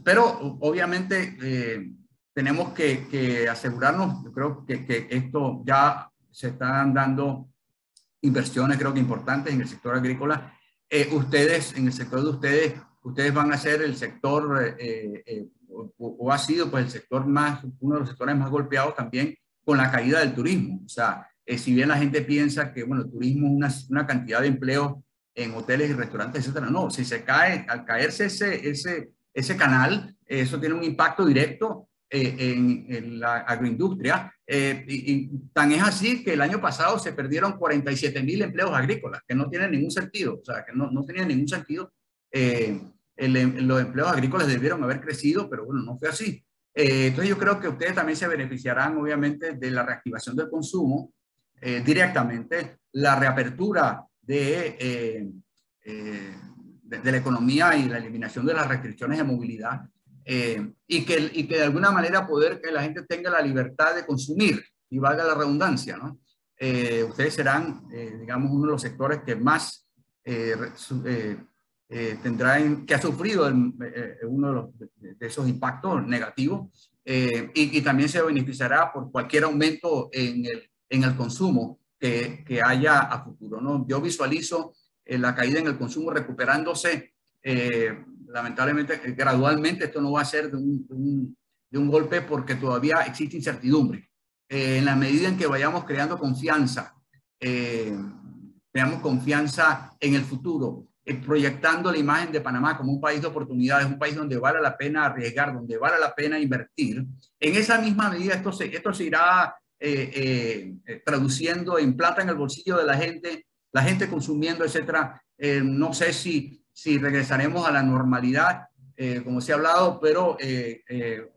S3: Pero, obviamente, tenemos que asegurarnos, yo creo que esto ya se están dando inversiones, creo que importantes en el sector agrícola. Ustedes, en el sector de ustedes van a ser el sector, o ha sido pues el sector uno de los sectores más golpeados también con la caída del turismo. O sea, si bien la gente piensa que, bueno, el turismo es una cantidad de empleos en hoteles y restaurantes, etcétera, no, si se cae, al caerse ese canal, eso tiene un impacto directo en la agroindustria, y tan es así que el año pasado se perdieron 47.000 empleos agrícolas, que no tienen ningún sentido, o sea, que no tenían ningún sentido. Los empleos agrícolas debieron haber crecido, pero bueno, no fue así. Entonces yo creo que ustedes también se beneficiarán, obviamente, de la reactivación del consumo directamente, la reapertura de de la economía y la eliminación de las restricciones de movilidad, y que de alguna manera poder que la gente tenga la libertad de consumir, y valga la redundancia, ¿no? Ustedes serán, digamos, uno de los sectores que más tendrán, que ha sufrido uno de esos impactos negativos, y también se beneficiará por cualquier aumento en el consumo que haya a futuro, ¿no? Yo visualizo la caída en el consumo recuperándose, lamentablemente, gradualmente. Esto no va a ser de un golpe, porque todavía existe incertidumbre. En la medida en que vayamos creando confianza, creamos confianza en el futuro, proyectando la imagen de Panamá como un país de oportunidades, un país donde vale la pena arriesgar, donde vale la pena invertir, en esa misma medida esto se irá traduciendo en plata en el bolsillo de la gente consumiendo, etcétera. No sé si regresaremos a la normalidad, como se ha hablado, pero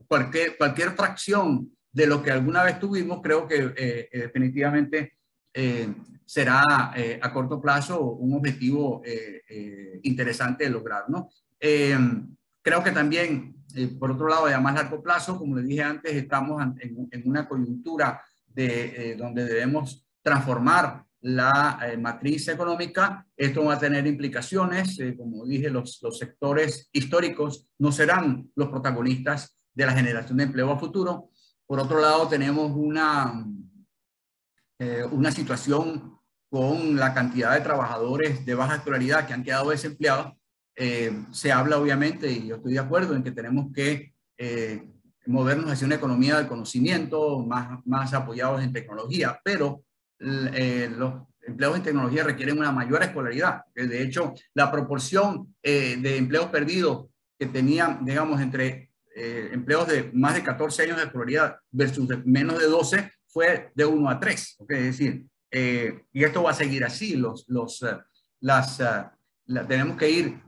S3: cualquier fracción de lo que alguna vez tuvimos, creo que definitivamente será a corto plazo un objetivo interesante de lograr, ¿no? Creo que también, por otro lado, a más largo plazo, como les dije antes, estamos en una coyuntura donde debemos transformar la matriz económica. Esto va a tener implicaciones, como dije, los sectores históricos no serán los protagonistas de la generación de empleo a futuro. Por otro lado, tenemos una situación con la cantidad de trabajadores de baja escolaridad que han quedado desempleados. Se habla, obviamente, y yo estoy de acuerdo en que tenemos que movernos hacia una economía del conocimiento, más apoyados en tecnología, pero los empleos en tecnología requieren una mayor escolaridad. De hecho, la proporción de empleos perdidos que tenían, digamos, entre empleos de más de 14 años de escolaridad versus de menos de 12 fue de 1 a 3. ¿Okay? Es decir, y esto va a seguir así. Tenemos que ir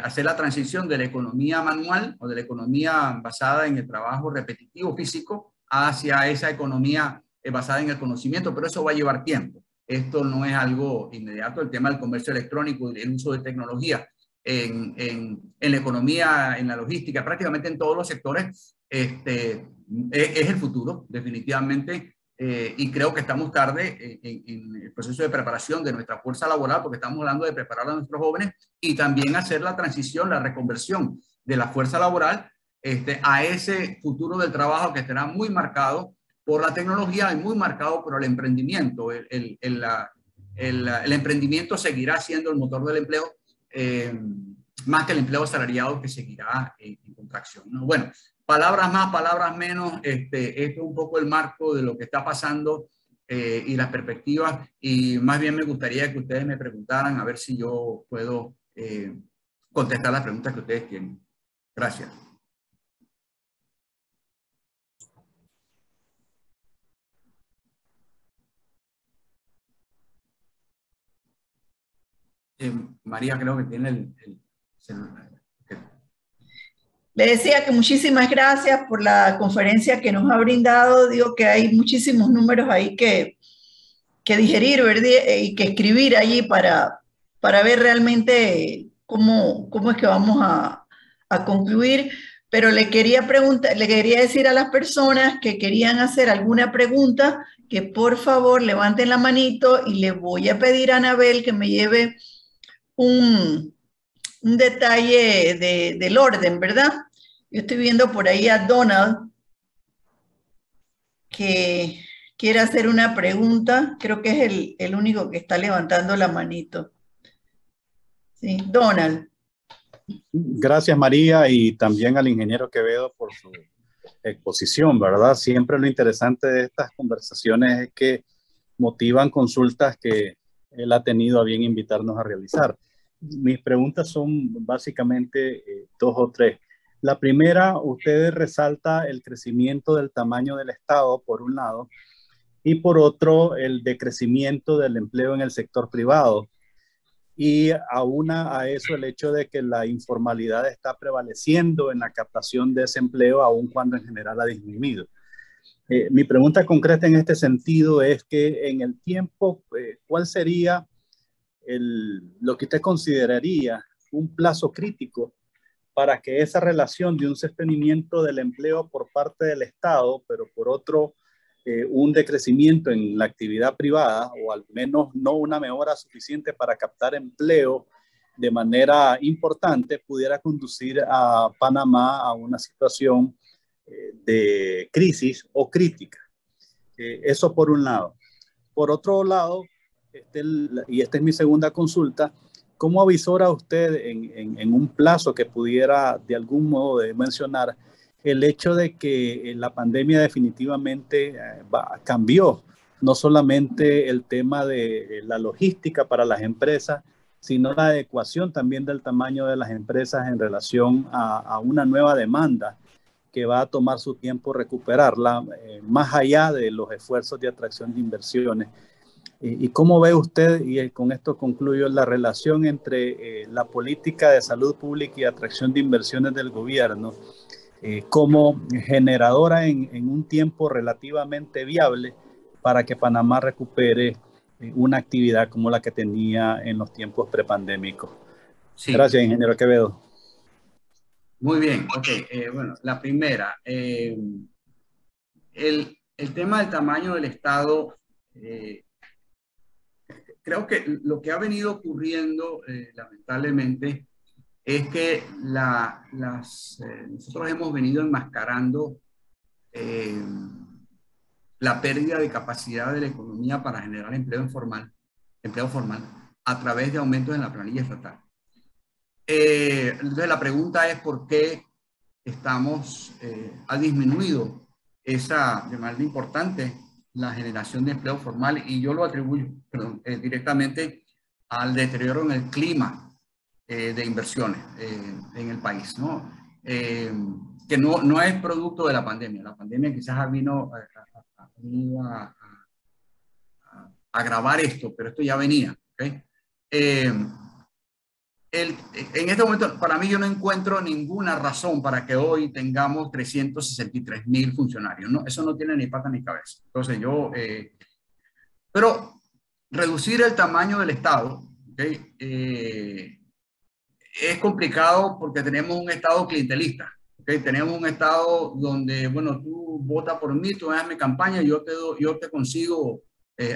S3: hacer la transición de la economía manual o de la economía basada en el trabajo repetitivo físico hacia esa economía basada en el conocimiento, pero eso va a llevar tiempo. Esto no es algo inmediato. El tema del comercio electrónico y el uso de tecnología en la economía, en la logística, prácticamente en todos los sectores, es el futuro, definitivamente. Y creo que estamos tarde en el proceso de preparación de nuestra fuerza laboral, porque estamos hablando de preparar a nuestros jóvenes y también hacer la transición, la reconversión de la fuerza laboral a ese futuro del trabajo que estará muy marcado por la tecnología y muy marcado por el emprendimiento. El emprendimiento seguirá siendo el motor del empleo, más que el empleo asalariado, que seguirá en contracción, ¿no? Bueno, palabras más, palabras menos, esto es un poco el marco de lo que está pasando y las perspectivas, y más bien me gustaría que ustedes me preguntaran a ver si yo puedo contestar las preguntas que ustedes tienen. Gracias. María, creo que tiene el celular.
S1: Le decía que muchísimas gracias por la conferencia que nos ha brindado. Digo que hay muchísimos números ahí que digerir, ¿verdad? Y que escribir allí para ver realmente cómo es que vamos a concluir. Pero le quería decir a las personas que querían hacer alguna pregunta que por favor levanten la manito, y le voy a pedir a Anabel que me lleve un detalle del orden, ¿verdad? Yo estoy viendo por ahí a Donald que quiere hacer una pregunta. Creo que es el único que está levantando la manito. Sí, Donald.
S4: Gracias, María, y también al ingeniero Quevedo por su exposición, ¿verdad? Siempre lo interesante de estas conversaciones es que motivan consultas que él ha tenido a bien invitarnos a realizar. Mis preguntas son básicamente 2 o 3. La primera, usted resalta el crecimiento del tamaño del Estado, por un lado, y por otro, el decrecimiento del empleo en el sector privado. Y aúna a eso el hecho de que la informalidad está prevaleciendo en la captación de ese empleo, aun cuando en general ha disminuido. Mi pregunta concreta en este sentido es que en el tiempo, ¿cuál sería lo que usted consideraría un plazo crítico para que esa relación de un sostenimiento del empleo por parte del Estado, pero por otro, un decrecimiento en la actividad privada, o al menos no una mejora suficiente para captar empleo de manera importante, pudiera conducir a Panamá a una situación de crisis o crítica. Eso por un lado. Por otro lado, y esta es mi segunda consulta, ¿cómo avisora usted en un plazo que pudiera de algún modo mencionar el hecho de que la pandemia definitivamente cambió no solamente el tema de la logística para las empresas, sino la adecuación también del tamaño de las empresas en relación a una nueva demanda que va a tomar su tiempo recuperarla, más allá de los esfuerzos de atracción de inversiones? ¿Y cómo ve usted, y con esto concluyo, la relación entre la política de salud pública y atracción de inversiones del gobierno como generadora en un tiempo relativamente viable para que Panamá recupere una actividad como la que tenía en los tiempos prepandémicos?
S3: Sí.
S4: Gracias, ingeniero Quevedo.
S3: Muy bien, ok. Bueno, la primera, el tema del tamaño del Estado, creo que lo que ha venido ocurriendo, lamentablemente, es que nosotros hemos venido enmascarando la pérdida de capacidad de la economía para generar empleo formal, a través de aumentos en la planilla estatal. Entonces la pregunta es por qué ha disminuido esa demanda importante, la generación de empleo formal, y yo lo atribuyo directamente al deterioro en el clima de inversiones en el país, ¿no? Que no es producto de la pandemia. La pandemia quizás vino a agravar esto, pero esto ya venía, ¿okay? En este momento, para mí, yo no encuentro ninguna razón para que hoy tengamos 363,000 funcionarios, ¿no? Eso no tiene ni pata ni cabeza. Entonces pero reducir el tamaño del Estado, ¿okay? Es complicado porque tenemos un Estado clientelista, ¿okay? Tenemos un Estado donde, bueno, tú votas por mí, tú haces mi campaña, yo te consigo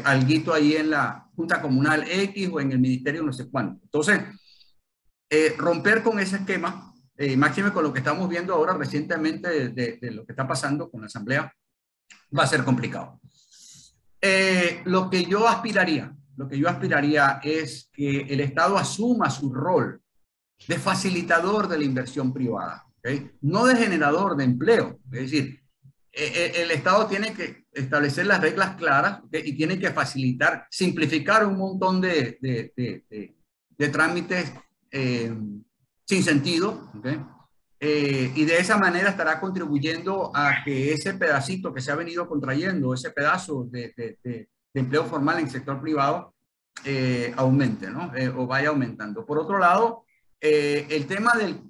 S3: alguito ahí en la Junta Comunal X o en el Ministerio no sé cuánto. Entonces, romper con ese esquema, máxime con lo que estamos viendo ahora recientemente de lo que está pasando con la Asamblea, va a ser complicado. Lo que yo aspiraría es que el Estado asuma su rol de facilitador de la inversión privada, ¿okay? No de generador de empleo. Es decir, el Estado tiene que establecer las reglas claras, ¿okay? Y tiene que facilitar, simplificar un montón de trámites sin sentido, ¿okay? Y de esa manera estará contribuyendo a que ese pedacito que se ha venido contrayendo, ese pedazo de empleo formal en el sector privado, aumente, ¿no? O vaya aumentando. Por otro lado, el tema del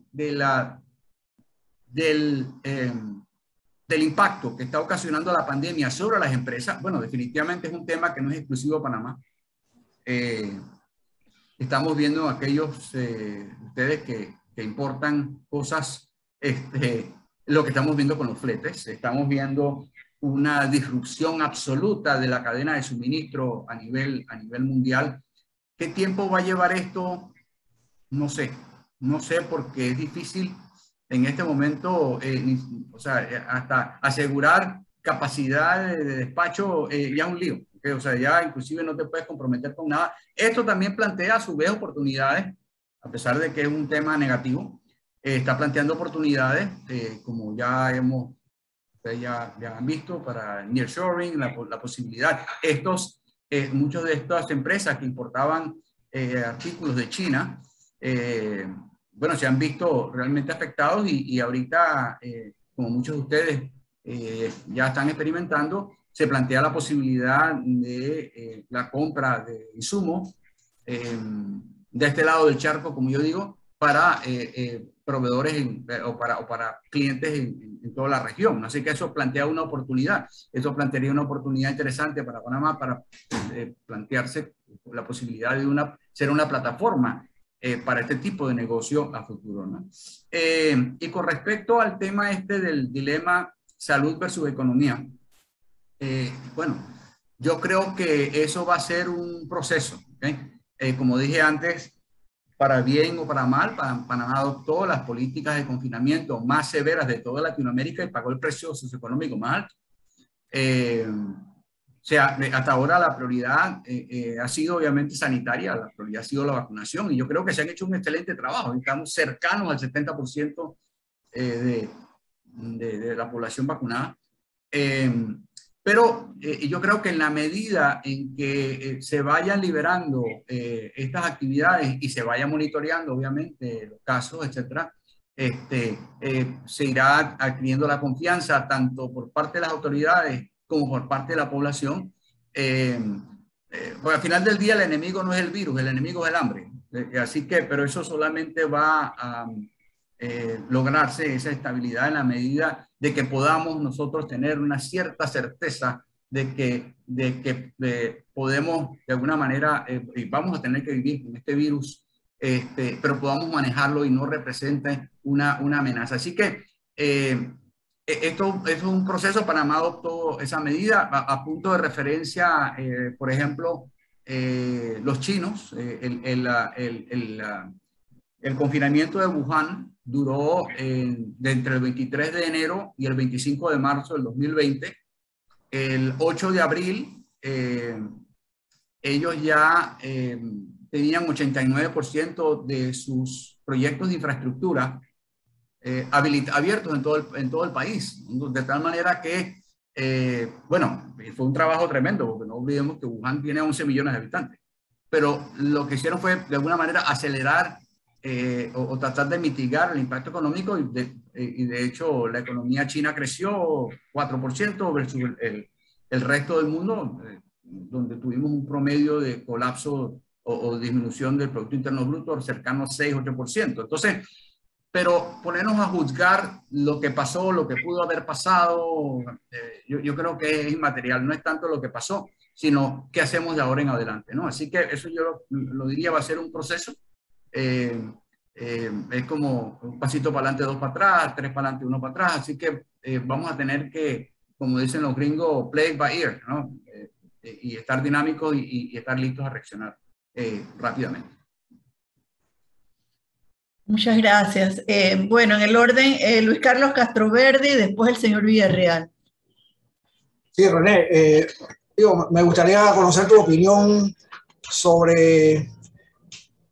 S3: impacto que está ocasionando la pandemia sobre las empresas, bueno, definitivamente es un tema que no es exclusivo de Panamá. Estamos viendo aquellos ustedes que importan cosas, lo que estamos viendo con los fletes. Estamos viendo una disrupción absoluta de la cadena de suministro a nivel mundial. ¿Qué tiempo va a llevar esto? No sé porque es difícil en este momento, o sea, hasta asegurar capacidad de despacho ya es un lío. ¿Okay? O sea, ya inclusive no te puedes comprometer con nada. Esto también plantea a su vez oportunidades, a pesar de que es un tema negativo, está planteando oportunidades, como ustedes ya han visto, para nearshoring, la posibilidad. Muchas de estas empresas que importaban artículos de China, bueno, se han visto realmente afectados y ahorita, como muchos de ustedes ya están experimentando, se plantea la posibilidad de la compra de insumos de este lado del charco, como yo digo, para proveedores o para clientes en toda la región. Así que eso plantea una oportunidad. Eso plantearía una oportunidad interesante para Panamá para plantearse la posibilidad de ser una plataforma para este tipo de negocio a futuro, ¿no? Y con respecto al tema del dilema salud versus economía, bueno, yo creo que eso va a ser un proceso, ¿okay? Como dije antes, para bien o para mal, Panamá adoptó las políticas de confinamiento más severas de toda Latinoamérica y pagó el precio socioeconómico más alto. O sea, hasta ahora la prioridad ha sido obviamente sanitaria, la prioridad ha sido la vacunación, y yo creo que se han hecho un excelente trabajo. Estamos cercanos al 70% de la población vacunada. Pero yo creo que en la medida en que se vayan liberando estas actividades y se vaya monitoreando, obviamente, los casos, etcétera, se irá adquiriendo la confianza tanto por parte de las autoridades como por parte de la población. Porque al final del día el enemigo no es el virus, el enemigo es el hambre. Así que, pero eso solamente va a lograrse esa estabilidad en la medida de que podamos nosotros tener una cierta certeza de que podemos de alguna manera, y vamos a tener que vivir con este virus, pero podamos manejarlo y no represente una amenaza. Así que esto es un proceso. Panamá adoptó esa medida a punto de referencia, por ejemplo, los chinos, el confinamiento de Wuhan duró entre el 23 de enero y el 25 de marzo del 2020. El 8 de abril, ellos ya tenían 89% de sus proyectos de infraestructura abiertos en todo el país. De tal manera que, bueno, fue un trabajo tremendo, porque no olvidemos que Wuhan tiene 11 millones de habitantes. Pero lo que hicieron fue, de alguna manera, acelerar o tratar de mitigar el impacto económico, y de hecho la economía china creció 4% versus el resto del mundo, donde tuvimos un promedio de colapso o disminución del Producto Interno Bruto cercano a 6-8%. Entonces, pero ponernos a juzgar lo que pasó, lo que pudo haber pasado, yo creo que es inmaterial. No es tanto lo que pasó, sino qué hacemos de ahora en adelante, ¿no? Así que eso yo lo diría va a ser un proceso. Es como un pasito para adelante, 2 para atrás, 3 para adelante, 1 para atrás. Así que vamos a tener que, como dicen los gringos, play it by ear, ¿no? Y estar dinámicos y estar listos a reaccionar rápidamente.
S1: Muchas gracias. Bueno, en el orden, Luis Carlos Castroverde y después el señor Villarreal.
S2: Sí, René, me gustaría conocer tu opinión sobre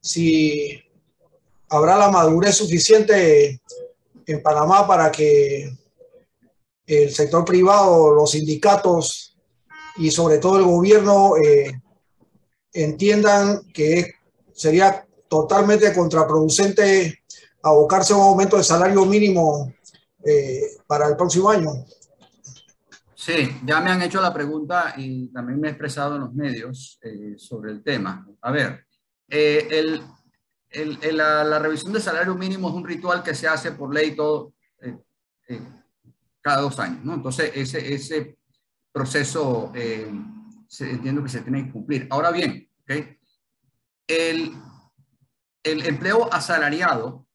S2: si habrá la madurez suficiente en Panamá para que el sector privado, los sindicatos y sobre todo el gobierno entiendan que sería totalmente contraproducente abocarse a un aumento de salario mínimo para el próximo año.
S3: Sí, ya me han hecho la pregunta y también me he expresado en los medios sobre el tema. A ver, la revisión del salario mínimo es un ritual que se hace por ley cada 2 años, ¿no? Entonces, ese proceso entiendo que se tiene que cumplir. Ahora bien, ¿okay? El empleo asalariado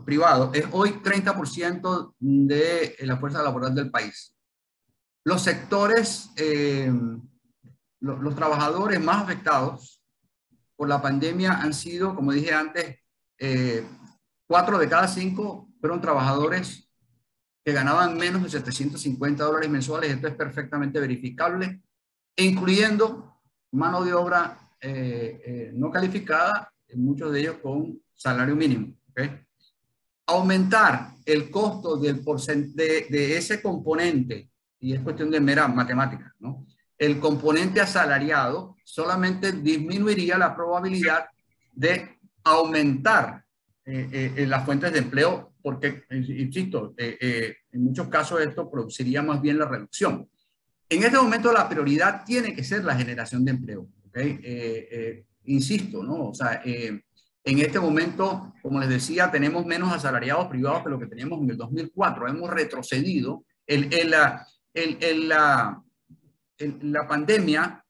S3: privado es hoy 30% de la fuerza laboral del país. Los sectores, los trabajadores más afectados por la pandemia han sido, como dije antes, 4 de cada 5 fueron trabajadores que ganaban menos de $750 mensuales. Esto es perfectamente verificable, incluyendo mano de obra no calificada, muchos de ellos con salario mínimo. ¿Okay? Aumentar el costo de ese componente, y es cuestión de mera matemática, ¿no? El componente asalariado solamente disminuiría la probabilidad de aumentar las fuentes de empleo, porque, insisto, en muchos casos esto produciría más bien la reducción. En este momento la prioridad tiene que ser la generación de empleo. ¿Okay? Insisto, ¿no? O sea, en este momento, como les decía, tenemos menos asalariados privados que lo que teníamos en el 2004. Hemos retrocedido. La pandemia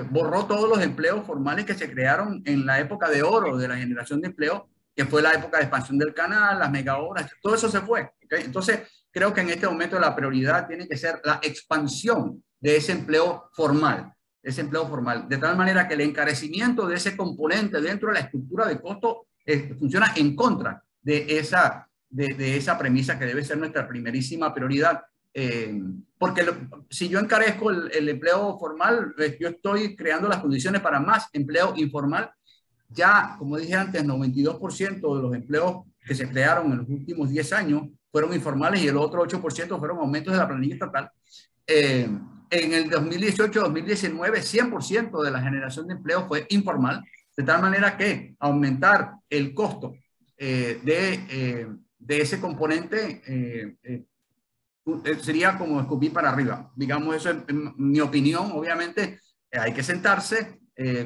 S3: borró todos los empleos formales que se crearon en la época de oro de la generación de empleo, que fue la época de expansión del canal, las megahoras, todo eso se fue. ¿Okay? Entonces, creo que en este momento la prioridad tiene que ser la expansión de ese empleo formal, de tal manera que el encarecimiento de ese componente dentro de la estructura de costo funciona en contra de esa premisa que debe ser nuestra primerísima prioridad. Porque si yo encarezco el empleo formal, yo estoy creando las condiciones para más empleo informal. Ya, como dije antes, 92% de los empleos que se crearon en los últimos 10 años fueron informales y el otro 8% fueron aumentos de la planilla estatal. En el 2018-2019, 100% de la generación de empleo fue informal, de tal manera que aumentar el costo de ese componente sería como escupir para arriba. Digamos, eso es mi opinión. Obviamente hay que sentarse,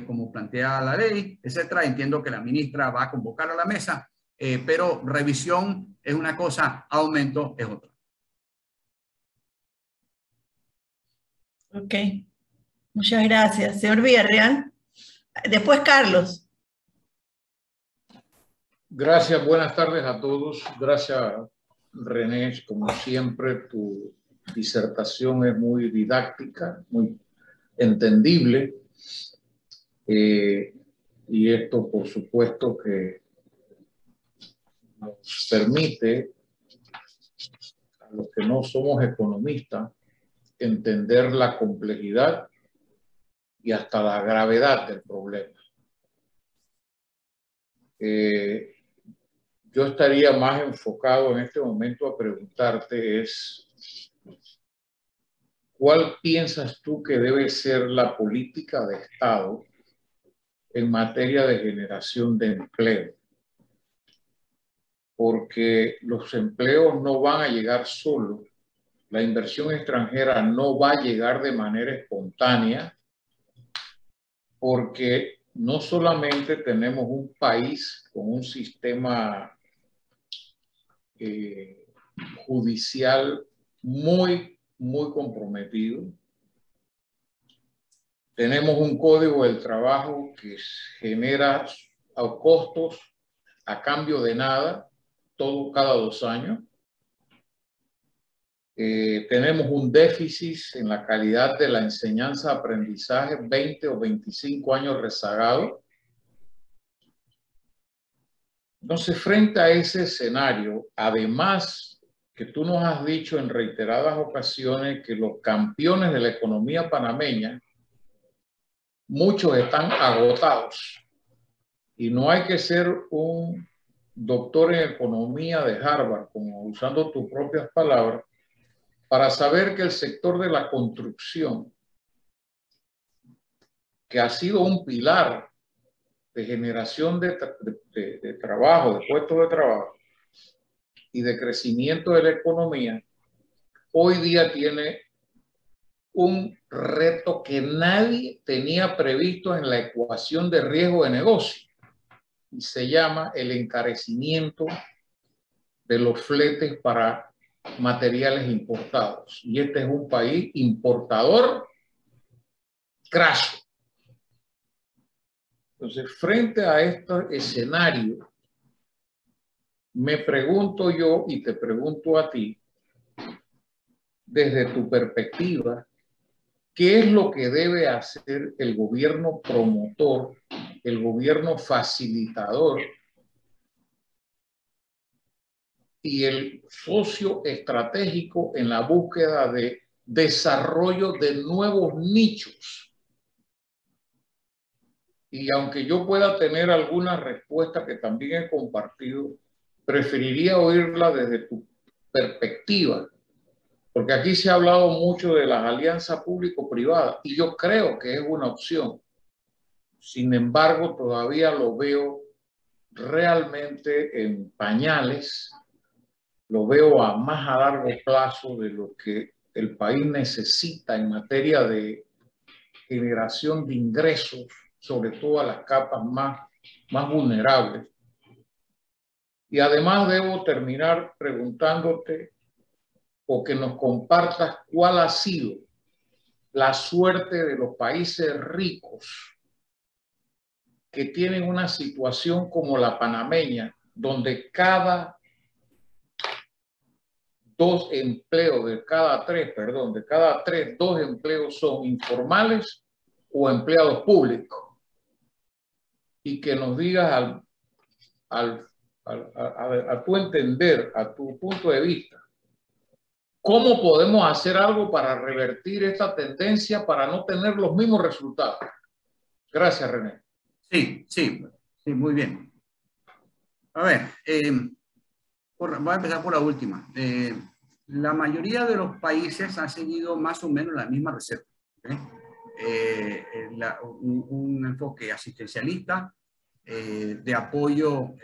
S3: como plantea la ley, etcétera. Entiendo que la ministra va a convocar a la mesa, pero revisión es una cosa, aumento es otra.
S1: Ok, muchas gracias. Señor Villarreal. Después Carlos.
S5: Gracias, buenas tardes a todos. Gracias, René. Como siempre, tu disertación es muy didáctica, muy entendible. Y esto, por supuesto, que nos permite a los que no somos economistas entender la complejidad y hasta la gravedad del problema. Yo estaría más enfocado en este momento a preguntarte es, ¿cuál piensas tú que debe ser la política de Estado en materia de generación de empleo? Porque los empleos no van a llegar solos, la inversión extranjera no va a llegar de manera espontánea, porque no solamente tenemos un país con un sistema judicial muy comprometido, tenemos un código del trabajo que genera costos a cambio de nada, todo cada 2 años. Tenemos un déficit en la calidad de la enseñanza-aprendizaje, 20 o 25 años rezagado. Entonces, frente a ese escenario, además que tú nos has dicho en reiteradas ocasiones que los campeones de la economía panameña, muchos están agotados y no hay que ser un doctor en economía de Harvard, como usando tus propias palabras, para saber que el sector de la construcción, que ha sido un pilar de generación de trabajo, de puestos de trabajo y de crecimiento de la economía, hoy día tiene un reto que nadie tenía previsto en la ecuación de riesgo de negocio y se llama el encarecimiento de los fletes para materiales importados. Y este es un país importador craso. Entonces, frente a este escenario, me pregunto yo y te pregunto a ti, desde tu perspectiva, ¿qué es lo que debe hacer el gobierno promotor, el gobierno facilitador y el socio estratégico en la búsqueda de desarrollo de nuevos nichos? Y aunque yo pueda tener alguna respuesta que también he compartido, preferiría oírla desde tu perspectiva, porque aquí se ha hablado mucho de las alianzas público-privadas y yo creo que es una opción. Sin embargo, todavía lo veo realmente en pañales, lo veo a más a largo plazo de lo que el país necesita en materia de generación de ingresos, sobre todo a las capas más vulnerables. Y además debo terminar preguntándote o que nos compartas cuál ha sido la suerte de los países ricos que tienen una situación como la panameña, donde cada dos empleos, de cada tres, dos empleos son informales o empleados públicos. Y que nos digas a tu entender, a tu punto de vista, ¿cómo podemos hacer algo para revertir esta tendencia para no tener los mismos resultados? Gracias, René.
S3: Sí, muy bien. A ver, voy a empezar por la última. La mayoría de los países han seguido más o menos la misma receta. ¿Okay? Un enfoque asistencialista, de apoyo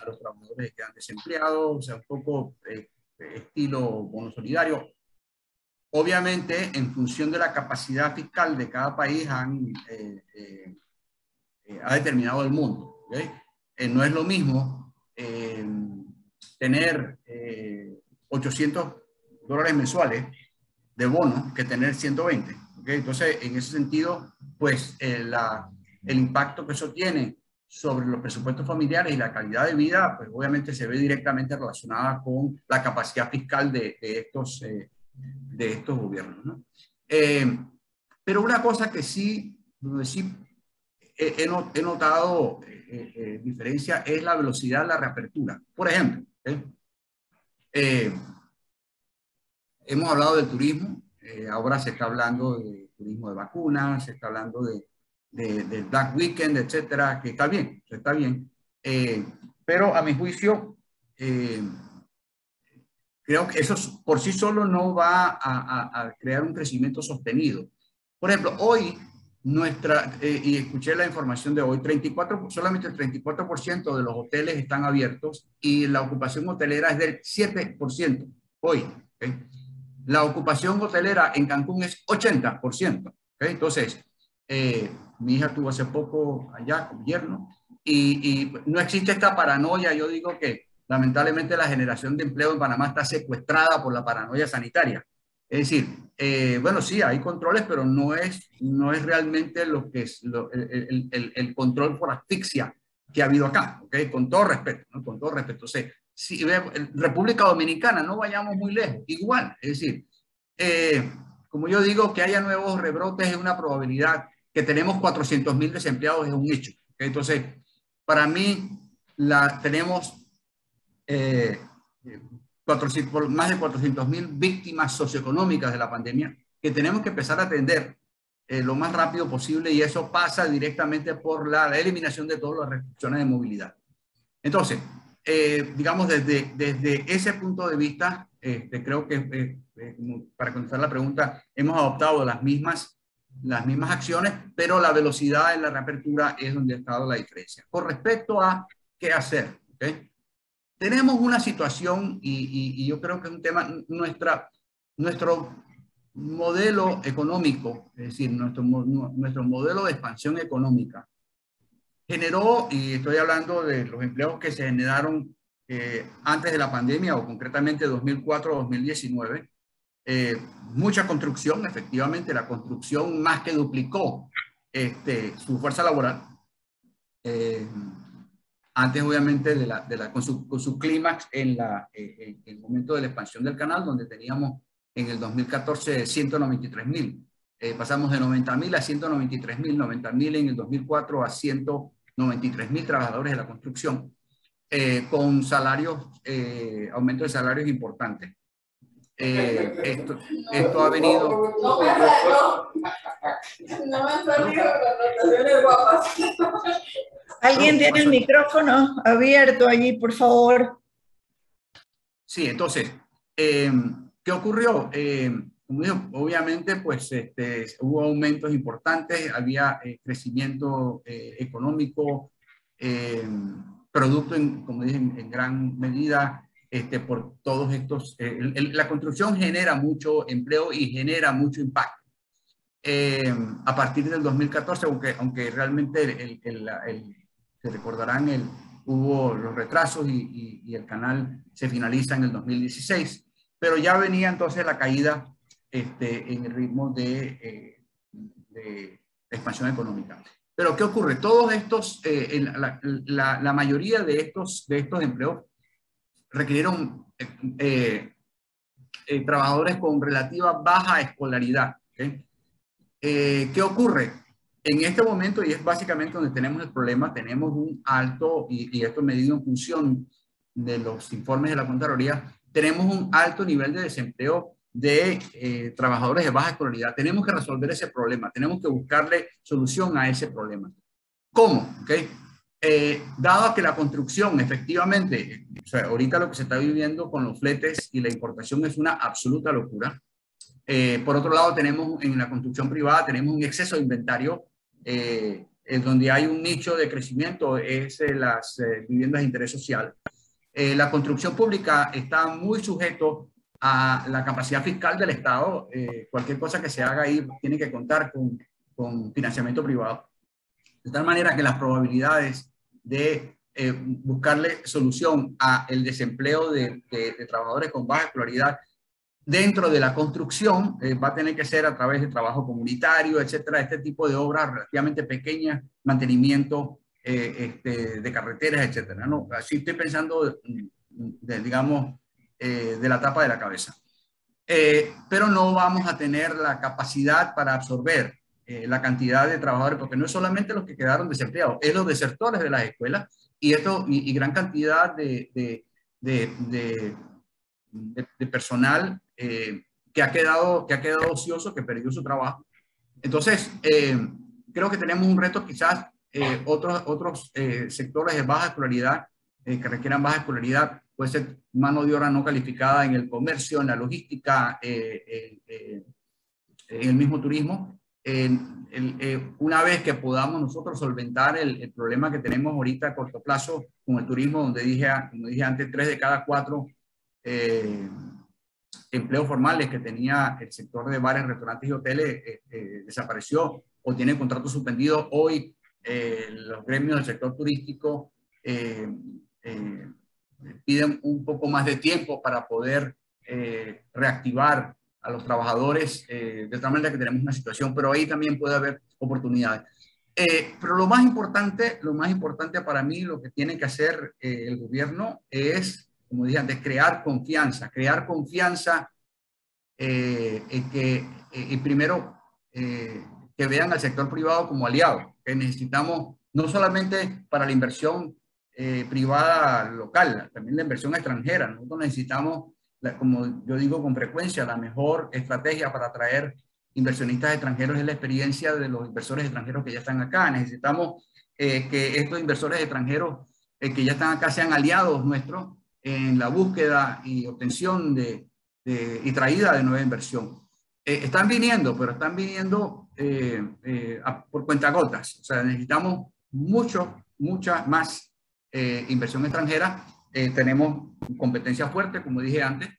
S3: a los trabajadores que quedan desempleados, o sea, un poco estilo bono solidario. Obviamente, en función de la capacidad fiscal de cada país, ha determinado el mundo. ¿Okay? No es lo mismo tener $800 mensuales de bono que tener 120. ¿Okay? Entonces, en ese sentido, pues el impacto que eso tiene sobre los presupuestos familiares y la calidad de vida, pues obviamente se ve directamente relacionada con la capacidad fiscal de estos gobiernos, ¿no? Pero una cosa que sí he notado diferencia es la velocidad de la reapertura. Por ejemplo, hemos hablado del turismo, ahora se está hablando de turismo de vacunas, se está hablando del Black Weekend, etcétera, que está bien, pero a mi juicio, creo que eso por sí solo no va a crear un crecimiento sostenido. Por ejemplo, hoy y escuché la información de hoy, solamente el 34% de los hoteles están abiertos y la ocupación hotelera es del 7% hoy. ¿Okay? La ocupación hotelera en Cancún es 80%. ¿Okay? Entonces, mi hija estuvo hace poco allá con yerno y no existe esta paranoia. Yo digo que lamentablemente la generación de empleo en Panamá está secuestrada por la paranoia sanitaria. Es decir, bueno, sí, hay controles, pero no es realmente lo que es el control por asfixia que ha habido acá, ¿ok? Con todo respeto, ¿no? Con todo respeto. O sea, si República Dominicana, no vayamos muy lejos, igual. Es decir, como yo digo, que haya nuevos rebrotes es una probabilidad, que tenemos 400.000 desempleados es un hecho. ¿Okay? Entonces, para mí, tenemos más de 400.000 víctimas socioeconómicas de la pandemia que tenemos que empezar a atender lo más rápido posible, y eso pasa directamente por la eliminación de todas las restricciones de movilidad. Entonces, digamos, desde ese punto de vista, creo que para contestar la pregunta, hemos adoptado las mismas acciones, pero la velocidad en la reapertura es donde ha estado la diferencia. Con respecto a qué hacer, ¿okay? Tenemos una situación, y yo creo que es un tema, nuestro modelo económico, es decir, nuestro modelo de expansión económica, generó, y estoy hablando de los empleos que se generaron antes de la pandemia, o concretamente 2004-2019, mucha construcción. Efectivamente, la construcción más que duplicó su fuerza laboral. Antes, obviamente, con su clímax en el momento de la expansión del canal, donde teníamos en el 2014 193.000. Pasamos de 90.000 a 193.000, 90.000 en el 2004 a 193.000 trabajadores de la construcción, con salarios, aumento de salarios importantes. Esto ha venido...
S1: No me han salido connotaciones guapas. Alguien tiene el micrófono abierto allí, por favor.
S3: Sí, entonces, ¿qué ocurrió? Como digo, obviamente, pues hubo aumentos importantes, había crecimiento económico, producto, como dije, en gran medida por todos estos. La construcción genera mucho empleo y genera mucho impacto. A partir del 2014, aunque realmente se recordarán, hubo los retrasos y el canal se finaliza en el 2016, pero ya venía entonces la caída en el ritmo de expansión económica. Pero ¿qué ocurre? Todos estos, la mayoría de estos empleos requirieron trabajadores con relativa baja escolaridad. ¿Okay? ¿Qué ocurre? En este momento, y es básicamente donde tenemos el problema, tenemos un alto, y esto medido en función de los informes de la Contraloría, tenemos un alto nivel de desempleo de trabajadores de baja escolaridad. Tenemos que resolver ese problema, tenemos que buscarle solución a ese problema. ¿Cómo? ¿Okay? Dado que la construcción efectivamente, o sea, ahorita lo que se está viviendo con los fletes y la importación es una absoluta locura. Por otro lado, tenemos en la construcción privada, tenemos un exceso de inventario, en donde hay un nicho de crecimiento, es las viviendas de interés social. La construcción pública está muy sujeto a la capacidad fiscal del Estado. Cualquier cosa que se haga ahí tiene que contar con financiamiento privado. De tal manera que las probabilidades de buscarle solución al desempleo de trabajadores con baja escolaridad dentro de la construcción va a tener que ser a través de trabajo comunitario, etcétera, este tipo de obras relativamente pequeñas, mantenimiento de carreteras, etcétera, ¿no? Así estoy pensando, digamos, de la tapa de la cabeza. Pero no vamos a tener la capacidad para absorber la cantidad de trabajadores, porque no es solamente los que quedaron desempleados, es los desertores de las escuelas y gran cantidad de personal que ha quedado ocioso, que perdió su trabajo. Entonces, creo que tenemos un reto, quizás otros sectores de baja escolaridad que requieran baja escolaridad, puede ser mano de obra no calificada en el comercio, en la logística, en el mismo turismo. Una vez que podamos nosotros solventar el problema que tenemos ahorita a corto plazo con el turismo, donde como dije antes, 3 de cada 4 empleos formales que tenía el sector de bares, restaurantes y hoteles desapareció o tiene contratos suspendidos. Hoy los gremios del sector turístico piden un poco más de tiempo para poder reactivar a los trabajadores, de tal manera que tenemos una situación, pero ahí también puede haber oportunidades. Pero lo más importante para mí, lo que tiene que hacer el gobierno es, como dije antes, crear confianza y primero que vean al sector privado como aliado, que necesitamos no solamente para la inversión privada local, también la inversión extranjera. Nosotros necesitamos, como yo digo con frecuencia, la mejor estrategia para atraer inversionistas extranjeros es la experiencia de los inversores extranjeros que ya están acá. Necesitamos que estos inversores extranjeros que ya están acá sean aliados nuestros en la búsqueda y obtención y traída de nueva inversión. Están viniendo, pero están viniendo por cuentagotas. O sea, necesitamos mucha más inversión extranjera. Tenemos competencia fuerte, como dije antes.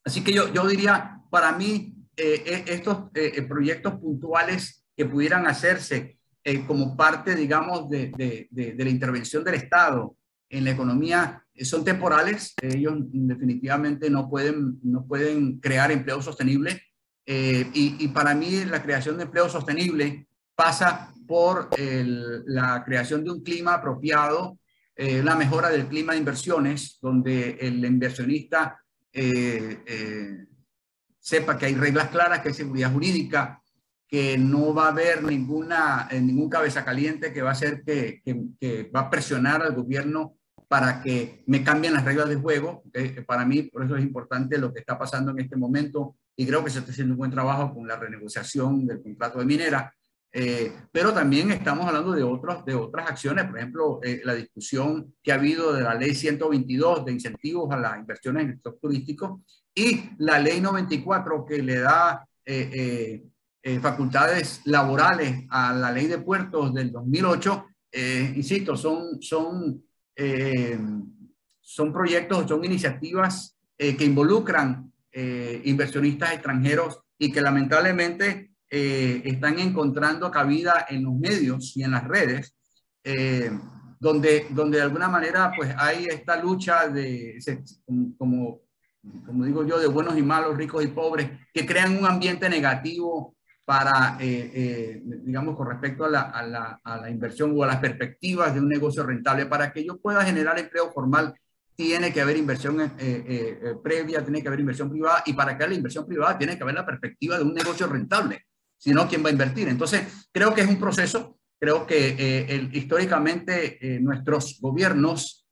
S3: Así que yo diría, para mí, estos proyectos puntuales que pudieran hacerse como parte, digamos, de la intervención del Estado en la economía son temporales. Ellos definitivamente no pueden crear empleo sostenible. Y para mí la creación de empleo sostenible pasa por la creación de un clima apropiado, la mejora del clima de inversiones, donde el inversionista sepa que hay reglas claras, que hay seguridad jurídica, que no va a haber ningún cabeza caliente que va a hacer que va a presionar al gobierno para que me cambien las reglas de juego. Para mí, por eso es importante lo que está pasando en este momento, y creo que se está haciendo un buen trabajo con la renegociación del contrato de minera. Pero también estamos hablando de otras acciones, por ejemplo, la discusión que ha habido de la ley 122 de incentivos a las inversiones en el sector turístico y la ley 94 que le da facultades laborales a la ley de puertos del 2008. Insisto, son proyectos, son iniciativas que involucran inversionistas extranjeros y que lamentablemente están encontrando cabida en los medios y en las redes, donde de alguna manera pues hay esta lucha como como digo yo, de buenos y malos, ricos y pobres, que crean un ambiente negativo para, digamos, con respecto a la inversión o a las perspectivas de un negocio rentable. Para que yo pueda generar empleo formal, tiene que haber inversión previa, tiene que haber inversión privada, y para que haya la inversión privada tiene que haber la perspectiva de un negocio rentable, si no, ¿quién va a invertir? Entonces, creo que es un proceso, creo que históricamente nuestros gobiernos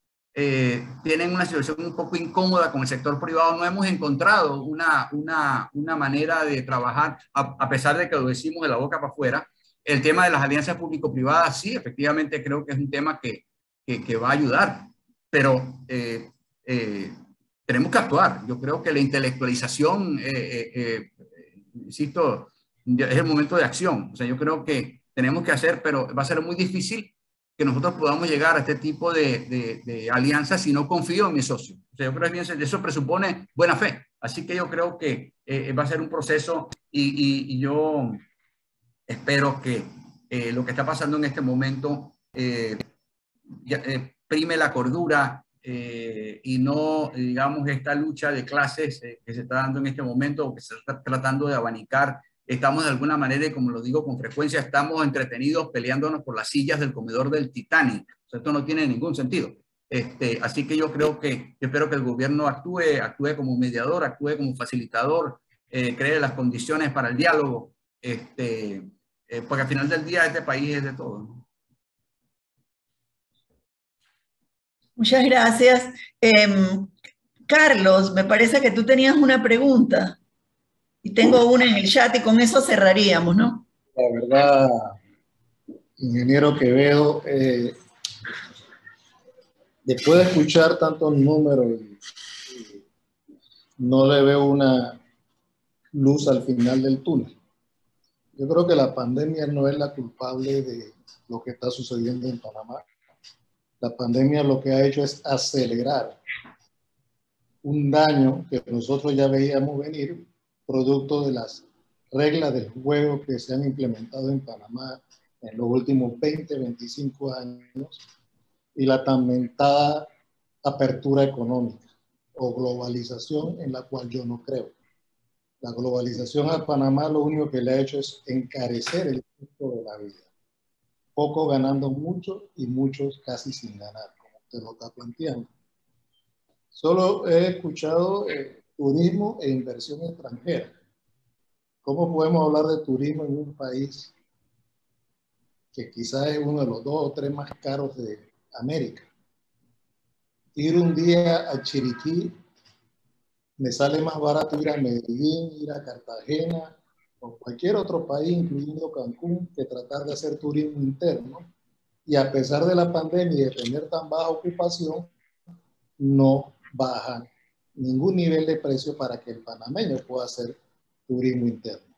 S3: tienen una situación un poco incómoda con el sector privado. No hemos encontrado una manera de trabajar, a pesar de que lo decimos de la boca para afuera. El tema de las alianzas público-privadas, sí, efectivamente creo que es un tema que va a ayudar, pero tenemos que actuar. Yo creo que la intelectualización, insisto, es el momento de acción. O sea, yo creo que tenemos que hacer, pero va a ser muy difícil que nosotros podamos llegar a este tipo de alianzas si no confío en mi socio. O sea, yo creo que eso presupone buena fe. Así que yo creo que va a ser un proceso y yo espero que lo que está pasando en este momento prime la cordura y no, digamos, esta lucha de clases que se está dando en este momento o que se está tratando de abanicar. Estamos de alguna manera, y como lo digo con frecuencia, estamos entretenidos peleándonos por las sillas del comedor del Titanic. O sea, esto no tiene ningún sentido. Así que yo creo que, espero que el gobierno actúe como mediador, actúe como facilitador, cree las condiciones para el diálogo, porque al final del día este país es de todos.
S1: Muchas gracias. Carlos, me parece que tú tenías una pregunta. Y tengo una en el chat y con eso cerraríamos, ¿no?
S6: La verdad, ingeniero Quevedo, después de escuchar tantos números, no le veo una luz al final del túnel. Yo creo que la pandemia no es la culpable de lo que está sucediendo en Panamá. La pandemia lo que ha hecho es acelerar un daño que nosotros ya veíamos venir, producto de las reglas del juego que se han implementado en Panamá en los últimos 20, 25 años y la tan mentada apertura económica o globalización, en la cual yo no creo. La globalización a Panamá lo único que le ha hecho es encarecer el costo de la vida. Pocos ganando mucho y muchos casi sin ganar, como usted lo está planteando. Solo he escuchado turismo e inversión extranjera. ¿Cómo podemos hablar de turismo en un país que quizás es uno de los 2 o 3 más caros de América? Ir un día a Chiriquí me sale más barato ir a Medellín, ir a Cartagena o cualquier otro país, incluyendo Cancún, que tratar de hacer turismo interno. Y a pesar de la pandemia y de tener tan baja ocupación, no bajan ningún nivel de precio para que el panameño pueda hacer turismo interno.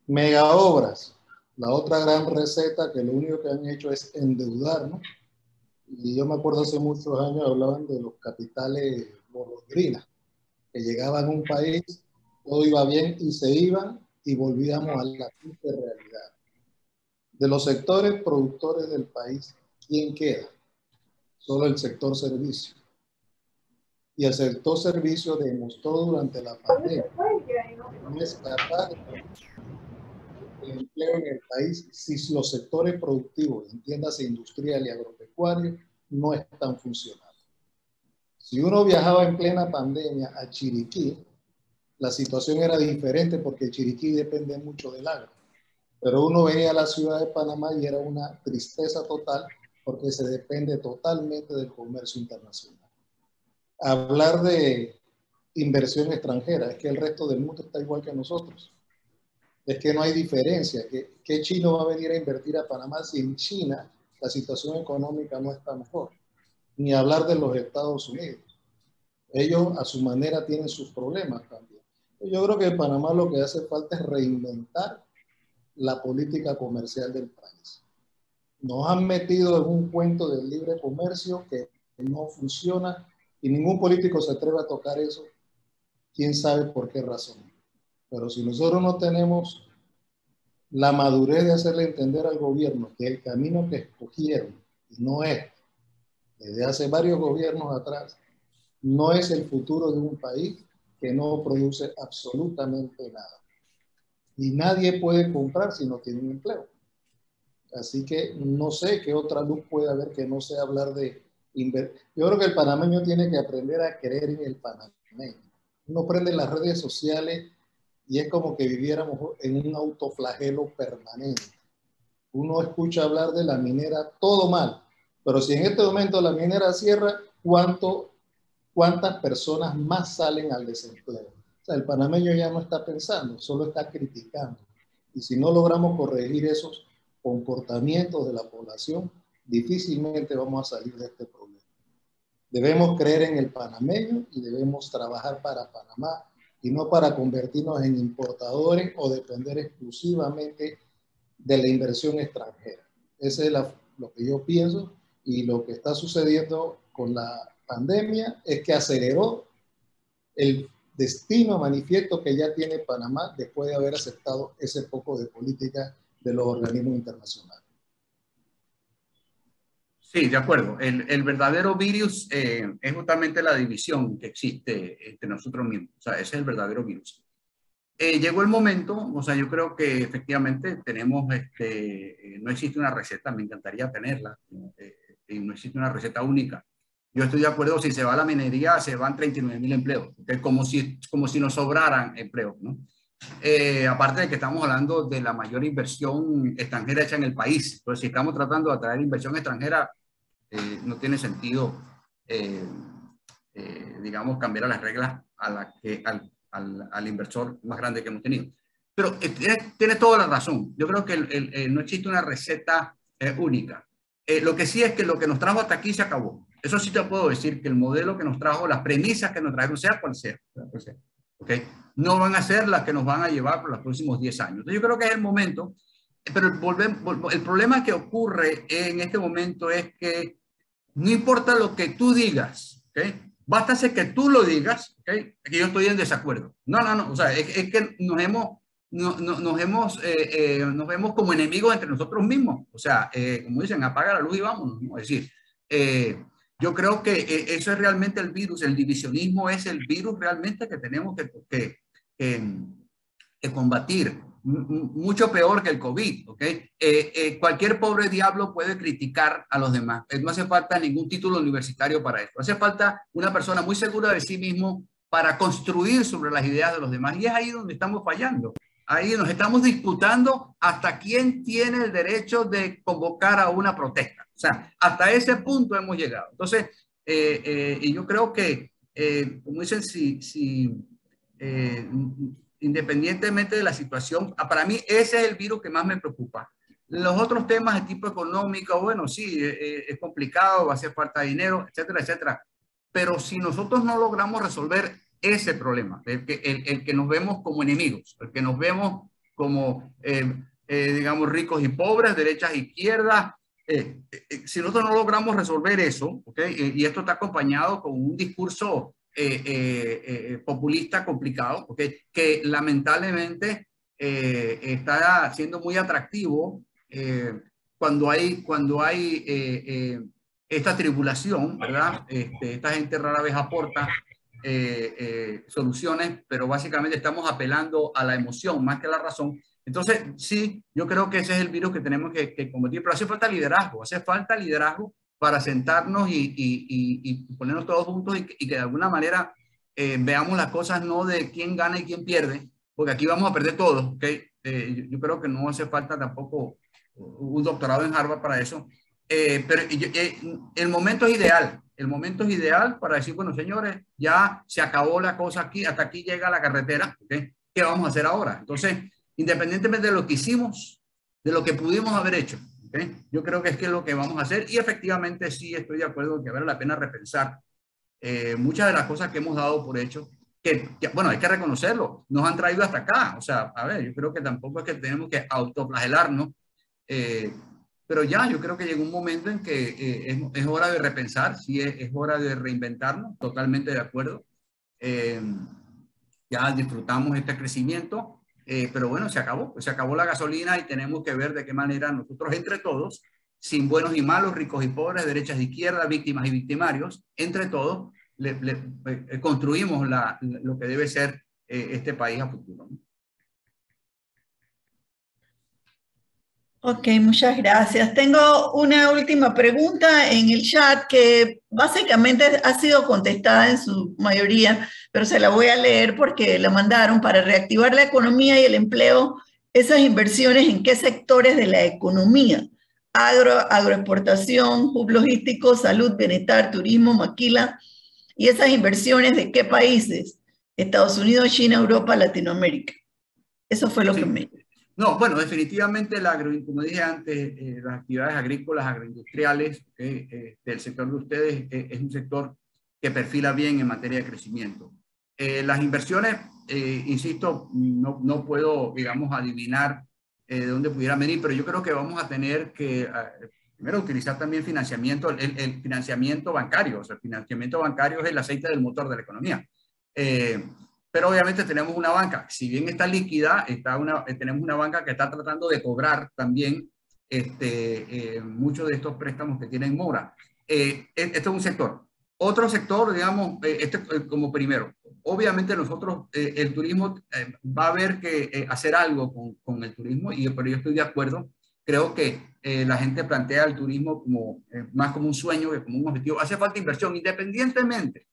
S6: Mega obras, la otra gran receta que lo único que han hecho es endeudarnos. Y yo me acuerdo hace muchos años hablaban de los capitales golondrinas, que llegaban a un país, todo iba bien y se iban y volvíamos a la triste realidad. De los sectores productores del país, ¿quién queda? Solo el sector servicio. Y el sector servicio demostró durante la pandemia no es capaz de el empleo en el país si los sectores productivos, entiéndase industrial y agropecuario, no están funcionando. Si uno viajaba en plena pandemia a Chiriquí, la situación era diferente porque Chiriquí depende mucho del agro. Pero uno venía a la ciudad de Panamá y era una tristeza total porque se depende totalmente del comercio internacional. Hablar de inversión extranjera, es que el resto del mundo está igual que nosotros. Es que no hay diferencia. ¿Qué chino va a venir a invertir a Panamá si en China la situación económica no está mejor? Ni hablar de los Estados Unidos. Ellos a su manera tienen sus problemas también. Yo creo que en Panamá lo que hace falta es reinventar la política comercial del país. Nos han metido en un cuento del libre comercio que no funciona y ningún político se atreve a tocar eso. ¿Quién sabe por qué razón? Pero si nosotros no tenemos la madurez de hacerle entender al gobierno que el camino que escogieron no es, desde hace varios gobiernos atrás, no es el futuro de un país que no produce absolutamente nada. Y nadie puede comprar si no tiene un empleo. Así que no sé qué otra luz puede haber que no sea hablar de invertir. Yo creo que el panameño tiene que aprender a creer en el panameño. Uno prende las redes sociales y es como que viviéramos en un autoflagelo permanente. Uno escucha hablar de la minera, todo mal, pero si en este momento la minera cierra, ¿cuántas personas más salen al desempleo? O sea, el panameño ya no está pensando, solo está criticando. Y si no logramos corregir esos comportamientos de la población, difícilmente vamos a salir de este problema. Debemos creer en el panameño y debemos trabajar para Panamá y no para convertirnos en importadores o depender exclusivamente de la inversión extranjera. Ese es lo que yo pienso, y lo que está sucediendo con la pandemia es que aceleró el destino manifiesto que ya tiene Panamá después de haber aceptado ese poco de política de los organismos internacionales.
S3: Sí, de acuerdo. El verdadero virus es justamente la división que existe entre nosotros mismos. O sea, ese es el verdadero virus. Llegó el momento, o sea, yo creo que efectivamente tenemos, no existe una receta, me encantaría tenerla, y no existe una receta única. Yo estoy de acuerdo, si se va a la minería, se van 39.000 empleos, como si nos sobraran empleos, ¿no? Aparte de que estamos hablando de la mayor inversión extranjera hecha en el país. Entonces, si estamos tratando de atraer inversión extranjera, no tiene sentido, digamos, cambiar las reglas al inversor más grande que hemos tenido. Pero tiene toda la razón. Yo creo que no existe una receta única. Lo que sí es que lo que nos trajo hasta aquí se acabó. Eso sí te puedo decir, que el modelo que nos trajo, las premisas que nos trajeron, sea cual sea, ¿okay? No van a ser las que nos van a llevar por los próximos 10 años. Entonces yo creo que es el momento, pero el problema que ocurre en este momento es que no importa lo que tú digas, ¿okay? Basta ser que tú lo digas, ¿okay? Que yo estoy en desacuerdo. No, o sea, es que nos vemos como enemigos entre nosotros mismos. O sea, como dicen, apaga la luz y vámonos, ¿no? Es decir, yo creo que eso es realmente el virus. El divisionismo es el virus realmente que tenemos que combatir. Mucho peor que el COVID, ¿ok? Cualquier pobre diablo puede criticar a los demás. No hace falta ningún título universitario para esto. Hace falta una persona muy segura de sí mismo para construir sobre las ideas de los demás. Y es ahí donde estamos fallando. Ahí nos estamos disputando hasta quién tiene el derecho de convocar a una protesta. O sea, hasta ese punto hemos llegado. Entonces, y yo creo que, como dicen, independientemente de la situación, para mí ese es el virus que más me preocupa. Los otros temas de tipo económico, bueno, sí, es complicado, va a hacer falta dinero, etcétera, etcétera. Pero si nosotros no logramos resolver ese problema, el que nos vemos como enemigos, el que nos vemos como, digamos, ricos y pobres, derechas e izquierdas, si nosotros no logramos resolver eso, ¿okay? Y esto está acompañado con un discurso populista complicado, ¿okay? Que lamentablemente está siendo muy atractivo cuando hay esta tribulación, ¿verdad? Esta gente rara vez aporta soluciones, pero básicamente estamos apelando a la emoción más que a la razón. Entonces, sí, yo creo que ese es el virus que tenemos que combatir, pero hace falta liderazgo para sentarnos y ponernos todos juntos y que de alguna manera veamos las cosas no de quién gana y quién pierde, porque aquí vamos a perder todos, ¿okay? Yo creo que no hace falta tampoco un doctorado en Harvard para eso, pero el momento es ideal para decir, bueno, señores, ya se acabó la cosa aquí, hasta aquí llega la carretera, ¿okay? ¿Qué vamos a hacer ahora? Entonces, independientemente de lo que hicimos, de lo que pudimos haber hecho, ¿okay? Yo creo que es lo que vamos a hacer, y efectivamente sí estoy de acuerdo en que vale la pena repensar muchas de las cosas que hemos dado por hecho, que, bueno, hay que reconocerlo, nos han traído hasta acá. O sea, a ver, yo creo que tampoco es que tenemos que autoflagelarnos, pero ya yo creo que llegó un momento en que es hora de repensar, sí, es hora de reinventarnos, totalmente de acuerdo. Ya disfrutamos este crecimiento. Pero bueno, se acabó la gasolina y tenemos que ver de qué manera nosotros entre todos, sin buenos y malos, ricos y pobres, derechas e izquierdas, víctimas y victimarios, entre todos construimos lo que debe ser este país a futuro.
S1: Ok, muchas gracias. Tengo una última pregunta en el chat que básicamente ha sido contestada en su mayoría, pero se la voy a leer porque la mandaron. Para reactivar la economía y el empleo, esas inversiones, ¿en qué sectores de la economía? Agroexportación, hub logístico, salud, bienestar, turismo, maquila. ¿Y esas inversiones de qué países? Estados Unidos, China, Europa, Latinoamérica. Eso fue lo que me...
S3: No, bueno, definitivamente, como dije antes, las actividades agrícolas, agroindustriales del sector de ustedes es un sector que perfila bien en materia de crecimiento. Las inversiones, insisto, no puedo, digamos, adivinar de dónde pudiera venir, pero yo creo que vamos a tener que, primero, utilizar también financiamiento, el financiamiento bancario. O sea, el financiamiento bancario es el aceite del motor de la economía. Pero obviamente tenemos una banca, si bien está líquida, tenemos una banca que está tratando de cobrar también muchos de estos préstamos que tienen mora. Esto es un sector. Otro sector, digamos, como primero, obviamente nosotros, el turismo va a haber que hacer algo con el turismo, pero yo estoy de acuerdo. Creo que la gente plantea el turismo más como un sueño que como un objetivo. Hace falta inversión, independientemente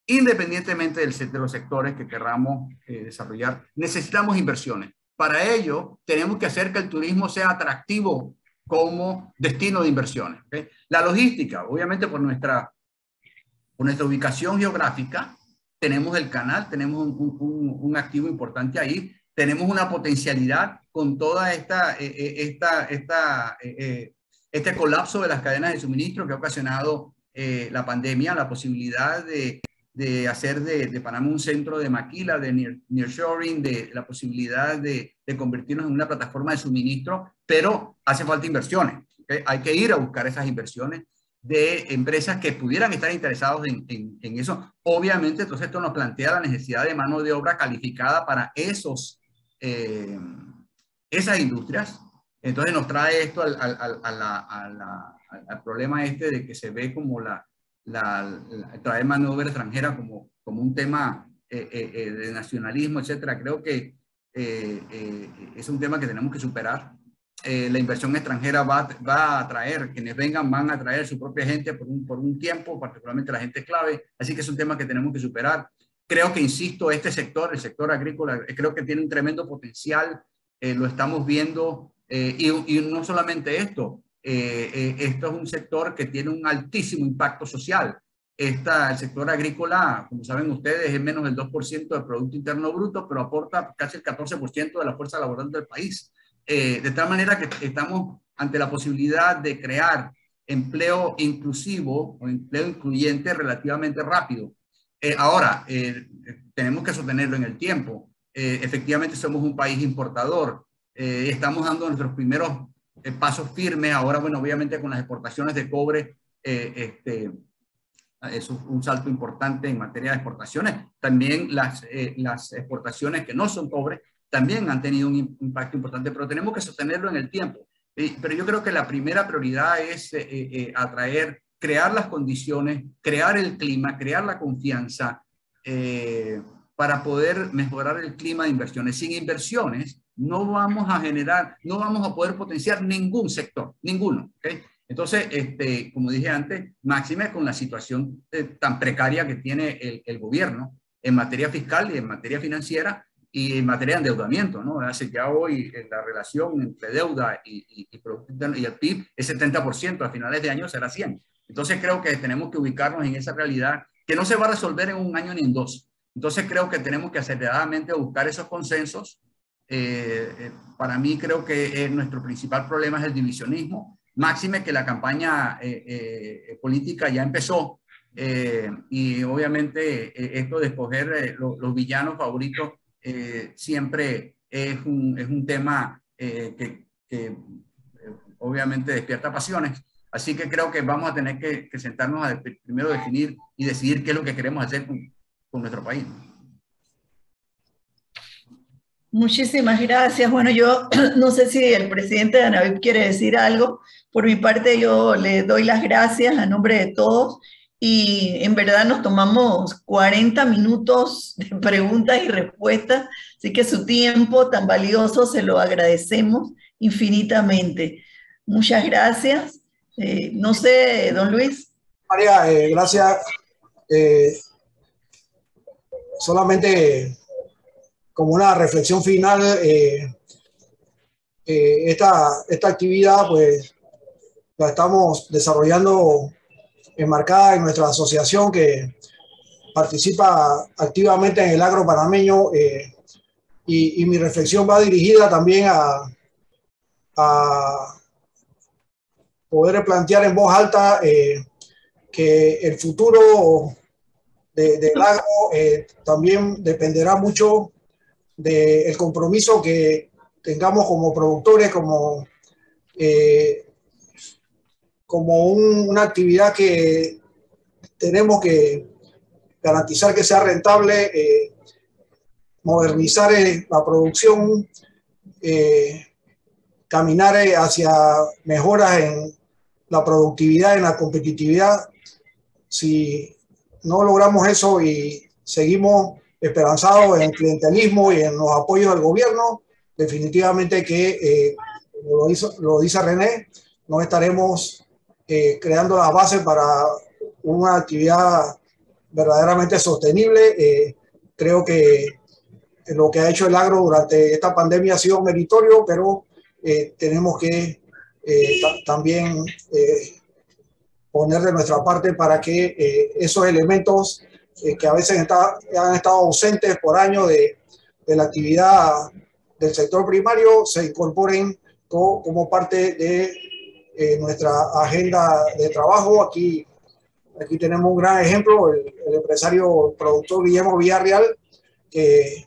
S3: de los sectores que querramos desarrollar, necesitamos inversiones. Para ello, tenemos que hacer que el turismo sea atractivo como destino de inversiones. ¿Okay? La logística, obviamente por nuestra ubicación geográfica, tenemos el canal, tenemos un activo importante ahí, tenemos una potencialidad con toda este colapso de las cadenas de suministro que ha ocasionado la pandemia, la posibilidad de hacer de Panamá un centro de maquila, de nearshoring, de la posibilidad de convertirnos en una plataforma de suministro, pero hace falta inversiones. ¿Okay? Hay que ir a buscar esas inversiones de empresas que pudieran estar interesados en eso. Obviamente, entonces esto nos plantea la necesidad de mano de obra calificada para esas industrias. Entonces nos trae esto al problema de que se ve como traer mano de obra extranjera como un tema de nacionalismo, etcétera. Creo que es un tema que tenemos que superar. La inversión extranjera va a atraer, quienes vengan van a traer su propia gente por un tiempo, particularmente la gente clave, así que es un tema que tenemos que superar. Creo que, insisto, el sector agrícola, creo que tiene un tremendo potencial, lo estamos viendo, y no solamente esto, esto es un sector que tiene un altísimo impacto social. El sector agrícola, como saben ustedes, es menos del 2% del Producto Interno Bruto, pero aporta casi el 14% de la fuerza laboral del país. De tal manera que estamos ante la posibilidad de crear empleo inclusivo o empleo incluyente relativamente rápido. Ahora, tenemos que sostenerlo en el tiempo. Efectivamente, somos un país importador. Estamos dando nuestros primeros pasos firmes. Ahora, bueno, obviamente con las exportaciones de cobre, es un salto importante en materia de exportaciones. También las exportaciones que no son cobre también han tenido un impacto importante, pero tenemos que sostenerlo en el tiempo. Pero yo creo que la primera prioridad es crear las condiciones, crear el clima, crear la confianza para poder mejorar el clima de inversiones. Sin inversiones no vamos a poder potenciar ningún sector, ninguno. ¿Okay? Entonces, como dije antes, máxime con la situación tan precaria que tiene el gobierno en materia fiscal y en materia financiera, y en materia de endeudamiento, ¿no? Hace ya hoy la relación entre deuda y el PIB es 70%, a finales de año será 100%. Entonces creo que tenemos que ubicarnos en esa realidad que no se va a resolver en un año ni en dos. Entonces creo que tenemos que aceleradamente buscar esos consensos. Para mí creo que nuestro principal problema es el divisionismo. Máxime que la campaña política ya empezó, y obviamente esto de escoger los villanos favoritos siempre es un tema que obviamente despierta pasiones. Así que creo que vamos a tener que sentarnos a primero definir y decidir qué es lo que queremos hacer con nuestro país.
S1: Muchísimas gracias. Bueno, yo no sé si el presidente Danavid quiere decir algo. Por mi parte, yo le doy las gracias a nombre de todos y en verdad nos tomamos 40 minutos de preguntas y respuestas, así que su tiempo tan valioso se lo agradecemos infinitamente. Muchas gracias. No sé, don Luis.
S2: María, gracias. Solamente como una reflexión final, esta actividad pues la estamos desarrollando enmarcada en nuestra asociación que participa activamente en el agro panameño, y mi reflexión va dirigida también a poder plantear en voz alta que el futuro del agro también dependerá mucho del compromiso que tengamos como productores, como una actividad que tenemos que garantizar que sea rentable, modernizar la producción, caminar hacia mejoras en la productividad, en la competitividad. Si no logramos eso y seguimos esperanzados en el clientelismo y en los apoyos del gobierno, definitivamente que, como lo dice René, no estaremos creando las bases para una actividad verdaderamente sostenible. Creo que lo que ha hecho el agro durante esta pandemia ha sido meritorio, pero tenemos que también poner de nuestra parte para que esos elementos que a veces han estado ausentes por años de la actividad del sector primario se incorporen como parte de nuestra agenda de trabajo. Aquí tenemos un gran ejemplo, el empresario productor Guillermo Villarreal, que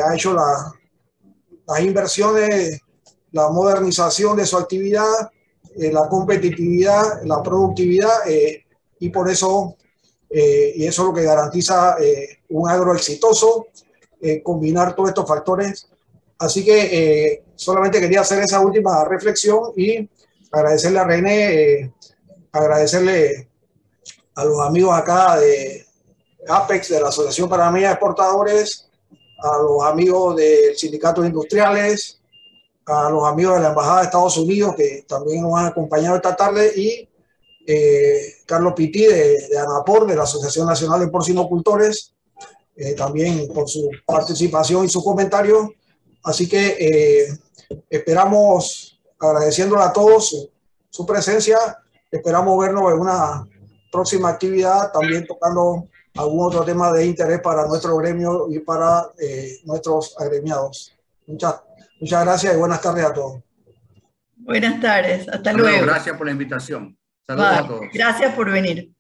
S2: ha hecho las inversiones, la modernización de su actividad, la competitividad, la productividad, y por eso, y eso es lo que garantiza un agro exitoso, combinar todos estos factores. Así que solamente quería hacer esa última reflexión y agradecerle a René, agradecerle a los amigos acá de APEX, de la Asociación Panameña de Exportadores, a los amigos del Sindicato de Industriales, a los amigos de la Embajada de Estados Unidos que también nos han acompañado esta tarde, y Carlos Pití de ANAPOR, de la Asociación Nacional de Porcinocultores, también por su participación y sus comentarios. Así que esperamos, agradeciéndole a todos su presencia, esperamos vernos en una próxima actividad, también tocando algún otro tema de interés para nuestro gremio y para nuestros agremiados. Muchas gracias y buenas tardes a todos.
S1: Buenas tardes, hasta luego.
S3: Gracias por la invitación. Saludos a todos.
S1: Gracias por venir.